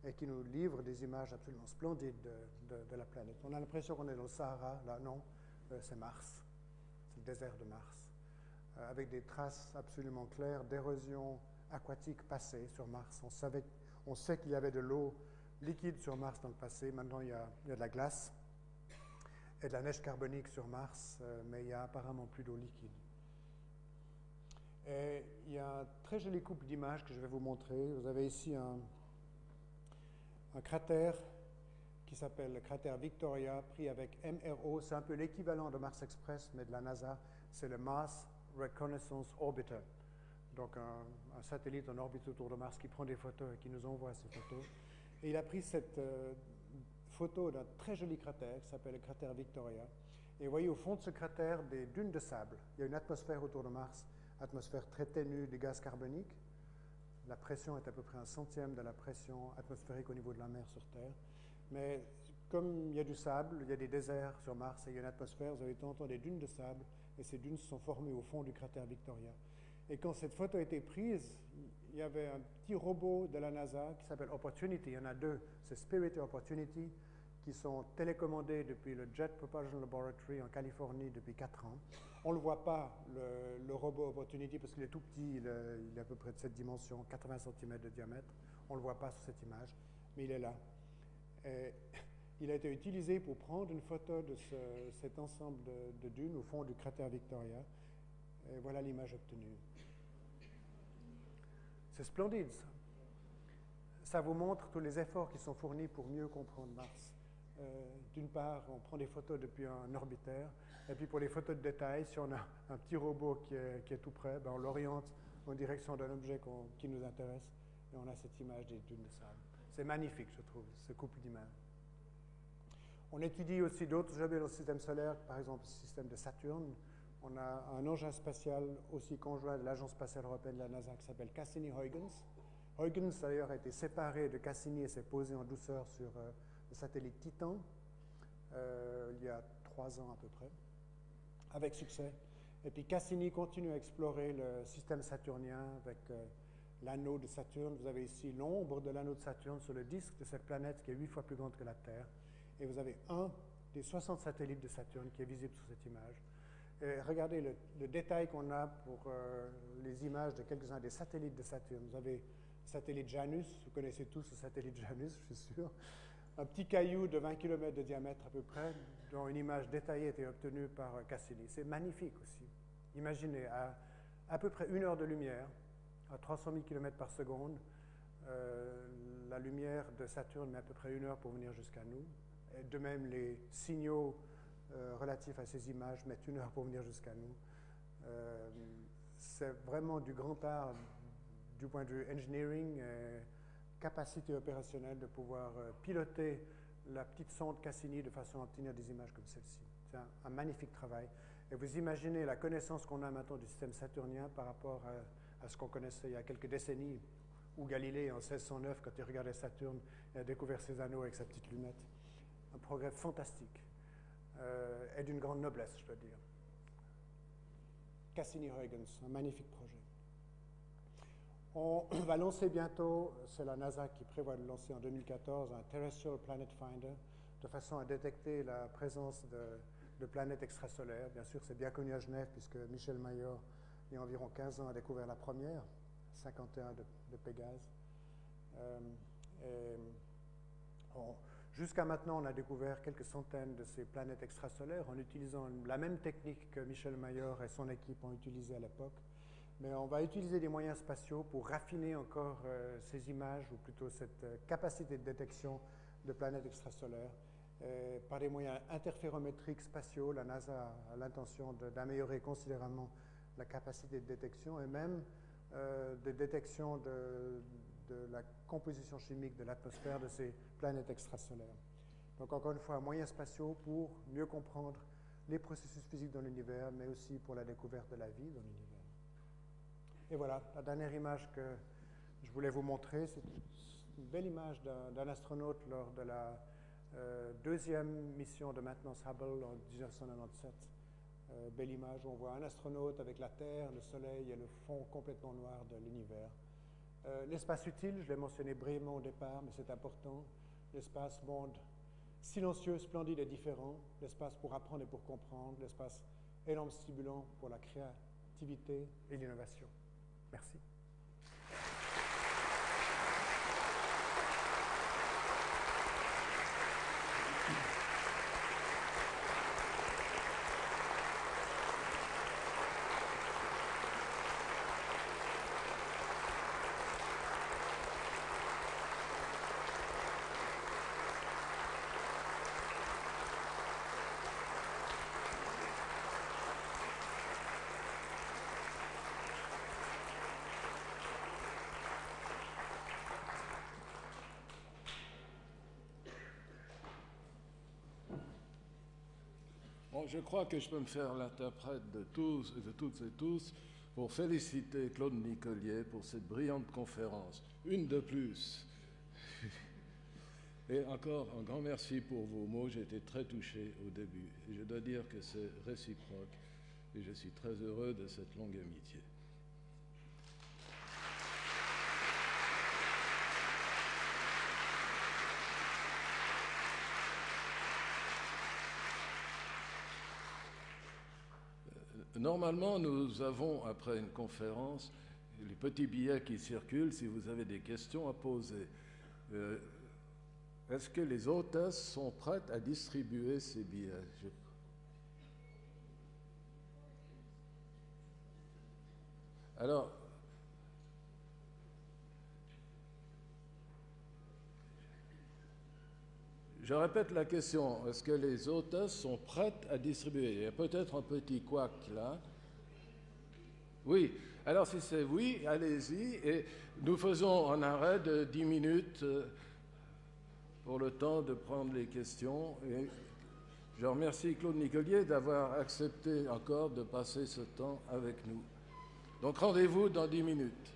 et qui nous livre des images absolument splendides de la planète. On a l'impression qu'on est dans le Sahara, là non, c'est Mars, c'est le désert de Mars, avec des traces absolument claires d'érosion aquatique passée sur Mars. On sait qu'il y avait de l'eau liquide sur Mars dans le passé, maintenant il y a de la glace et de la neige carbonique sur Mars, mais il n'y a apparemment plus d'eau liquide. Et il y a un très joli couple d'images que je vais vous montrer. Vous avez ici un cratère qui s'appelle le cratère Victoria, pris avec MRO. C'est un peu l'équivalent de Mars Express, mais de la NASA. C'est le Mars Reconnaissance Orbiter. Donc un satellite en orbite autour de Mars qui prend des photos et qui nous envoie ces photos. Et il a pris cette photo d'un très joli cratère qui s'appelle le cratère Victoria. Et vous voyez au fond de ce cratère des dunes de sable. Il y a une atmosphère autour de Mars, atmosphère très ténue des gaz carboniques. La pression est à peu près 1/100 de la pression atmosphérique au niveau de la mer sur Terre. Mais comme il y a du sable, il y a des déserts sur Mars et il y a une atmosphère, vous avez de temps en temps des dunes de sable, et ces dunes se sont formées au fond du cratère Victoria. Et quand cette photo a été prise, il y avait un petit robot de la NASA qui s'appelle Opportunity. Il y en a deux, c'est Spirit et Opportunity, qui sont télécommandés depuis le Jet Propulsion Laboratory en Californie depuis 4 ans. On ne le voit pas, le robot Opportunity, parce qu'il est tout petit, il est à peu près de cette dimension, 80 cm de diamètre. On ne le voit pas sur cette image, mais il est là. Et il a été utilisé pour prendre une photo de cet ensemble de dunes au fond du cratère Victoria. Et voilà l'image obtenue. C'est splendide, ça. Ça vous montre tous les efforts qui sont fournis pour mieux comprendre Mars. D'une part, on prend des photos depuis un orbitaire, et puis pour les photos de détail, si on a un petit robot qui est tout près, ben on l'oriente en direction d'un objet qui nous intéresse, et on a cette image des dunes de sable. C'est magnifique, je trouve, ce couple d'images. On étudie aussi d'autres objets dans le système solaire, par exemple le système de Saturne. On a un engin spatial aussi conjoint de l'Agence spatiale européenne de la NASA qui s'appelle Cassini-Huygens. Huygens, d'ailleurs, a été séparé de Cassini et s'est posé en douceur sur le satellite Titan il y a 3 ans à peu près, avec succès. Et puis Cassini continue à explorer le système saturnien avec l'anneau de Saturne. Vous avez ici l'ombre de l'anneau de Saturne sur le disque de cette planète qui est 8 fois plus grande que la Terre. Et vous avez un des 60 satellites de Saturne qui est visible sur cette image. Et regardez le détail qu'on a pour les images de quelques-uns des satellites de Saturne. Vous avez le satellite Janus, vous connaissez tous le satellite Janus, je suis sûr. Un petit caillou de 20 km de diamètre à peu près, dont une image détaillée a été obtenue par Cassini. C'est magnifique aussi. Imaginez, à peu près 1 heure de lumière, à 300 000 km par seconde, la lumière de Saturne met à peu près 1 heure pour venir jusqu'à nous. Et de même, les signaux relatifs à ces images mettent 1 heure pour venir jusqu'à nous. C'est vraiment du grand art du point de vue engineering, capacité opérationnelle de pouvoir piloter la petite sonde Cassini de façon à obtenir des images comme celle-ci. C'est un magnifique travail. Et vous imaginez la connaissance qu'on a maintenant du système saturnien par rapport à ce qu'on connaissait il y a quelques décennies, où Galilée, en 1609, quand il regardait Saturne, a découvert ses anneaux avec sa petite lunette. Un progrès fantastique et d'une grande noblesse, je dois dire. Cassini-Huygens, un magnifique projet. On va lancer bientôt, c'est la NASA qui prévoit de lancer en 2014, un Terrestrial Planet Finder, de façon à détecter la présence de planètes extrasolaires. Bien sûr, c'est bien connu à Genève, puisque Michel Mayor, il y a environ 15 ans, a découvert la première, 51 de Pégase. Jusqu'à maintenant, on a découvert quelques centaines de ces planètes extrasolaires en utilisant la même technique que Michel Mayor et son équipe ont utilisée à l'époque. Mais on va utiliser des moyens spatiaux pour raffiner encore ces images, ou plutôt cette capacité de détection de planètes extrasolaires. Par des moyens interférométriques spatiaux, la NASA a l'intention d'améliorer considérablement la capacité de détection et même de détection de la composition chimique de l'atmosphère de ces planètes extrasolaires. Donc encore une fois, moyens spatiaux pour mieux comprendre les processus physiques dans l'univers, mais aussi pour la découverte de la vie dans l'univers. Et voilà, la dernière image que je voulais vous montrer, c'est une belle image d'un astronaute lors de la deuxième mission de maintenance Hubble en 1997. Belle image où on voit un astronaute avec la Terre, le Soleil et le fond complètement noir de l'univers. L'espace utile, je l'ai mentionné brièvement au départ, mais c'est important. L'espace monde silencieux, splendide et différent. L'espace pour apprendre et pour comprendre. L'espace énorme stimulant pour la créativité et l'innovation. Merci. Bon, je crois que je peux me faire l'interprète de tous, de toutes et tous, pour féliciter Claude Nicollier pour cette brillante conférence. Une de plus. Et encore un grand merci pour vos mots. J'ai été très touché au début. Et je dois dire que c'est réciproque. Et je suis très heureux de cette longue amitié. Normalement, nous avons, après une conférence, les petits billets qui circulent si vous avez des questions à poser. Est-ce que les hôtesses sont prêtes à distribuer ces billets? Alors, je répète la question. Est-ce que les hôtesses sont prêtes à distribuer? Il y a peut-être un petit couac là. Oui. Alors, si c'est oui, allez-y. Et nous faisons un arrêt de 10 minutes pour le temps de prendre les questions. Et je remercie Claude Nicolier d'avoir accepté encore de passer ce temps avec nous. Donc, rendez-vous dans 10 minutes.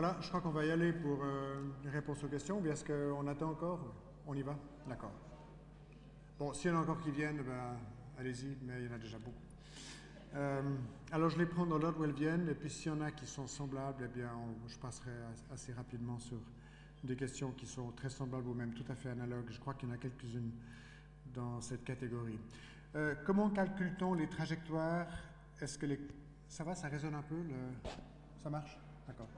Voilà, je crois qu'on va y aller pour les réponses aux questions. Ou bien est-ce qu'on attend encore? On y va? D'accord. Bon, s'il y en a encore qui viennent, ben, allez-y, mais il y en a déjà beaucoup. Alors, je les prends dans l'ordre où elles viennent, et puis s'il y en a qui sont semblables, eh bien, je passerai assez rapidement sur des questions qui sont très semblables ou même tout à fait analogues. Je crois qu'il y en a quelques-unes dans cette catégorie. Comment calcule-t-on les trajectoires? Est-ce que les... Ça va, ça résonne un peu? Ça marche? D'accord.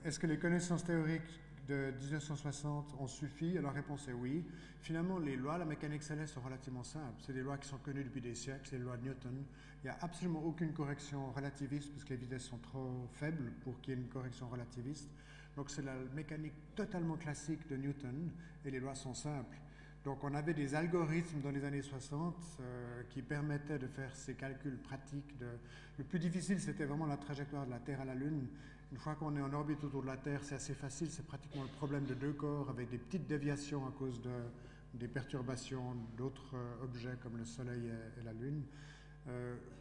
Est-ce que les connaissances théoriques de 1960 ont suffi? Alors la réponse est oui. Finalement, les lois de la mécanique céleste sont relativement simples. C'est des lois qui sont connues depuis des siècles, c'est les lois de Newton. Il n'y a absolument aucune correction relativiste puisque les vitesses sont trop faibles pour qu'il y ait une correction relativiste. Donc c'est la mécanique totalement classique de Newton et les lois sont simples. Donc on avait des algorithmes dans les années 60 qui permettaient de faire ces calculs pratiques. Le plus difficile, c'était vraiment la trajectoire de la Terre à la Lune. Une fois qu'on est en orbite autour de la Terre, c'est assez facile, c'est pratiquement le problème de deux corps avec des petites déviations à cause des perturbations d'autres objets comme le Soleil et la Lune.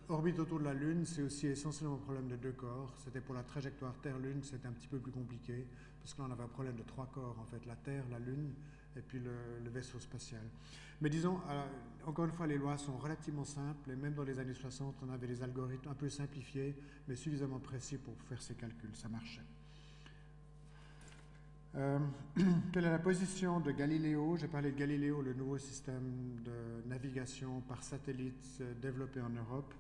Orbite autour de la Lune, c'est aussi essentiellement un problème de deux corps. C'était pour la trajectoire Terre-Lune, c'était un petit peu plus compliqué, parce que là on avait un problème de trois corps, en fait, la Terre, la Lune, et puis le vaisseau spatial. Mais disons, encore une fois, les lois sont relativement simples, et même dans les années 60, on avait des algorithmes un peu simplifiés, mais suffisamment précis pour faire ces calculs, ça marchait. Quelle est la position de Galiléo? J'ai parlé de Galiléo, le nouveau système de navigation par satellite développé en Europe,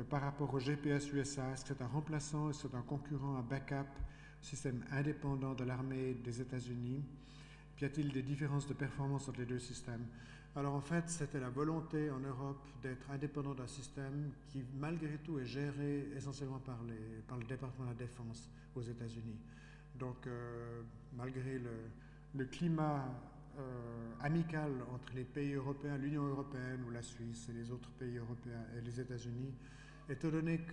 par rapport au GPS USA. Est-ce que c'est un remplaçant, est-ce que c'est un concurrent, un backup, système indépendant de l'armée des États-Unis? Puis y a-t-il des différences de performance entre les deux systèmes? Alors en fait, c'était la volonté en Europe d'être indépendant d'un système qui, malgré tout, est géré essentiellement par le département de la Défense aux États-Unis. Donc, malgré le climat amical entre les pays européens, l'Union européenne ou la Suisse et les autres pays européens et les États-Unis, étant donné que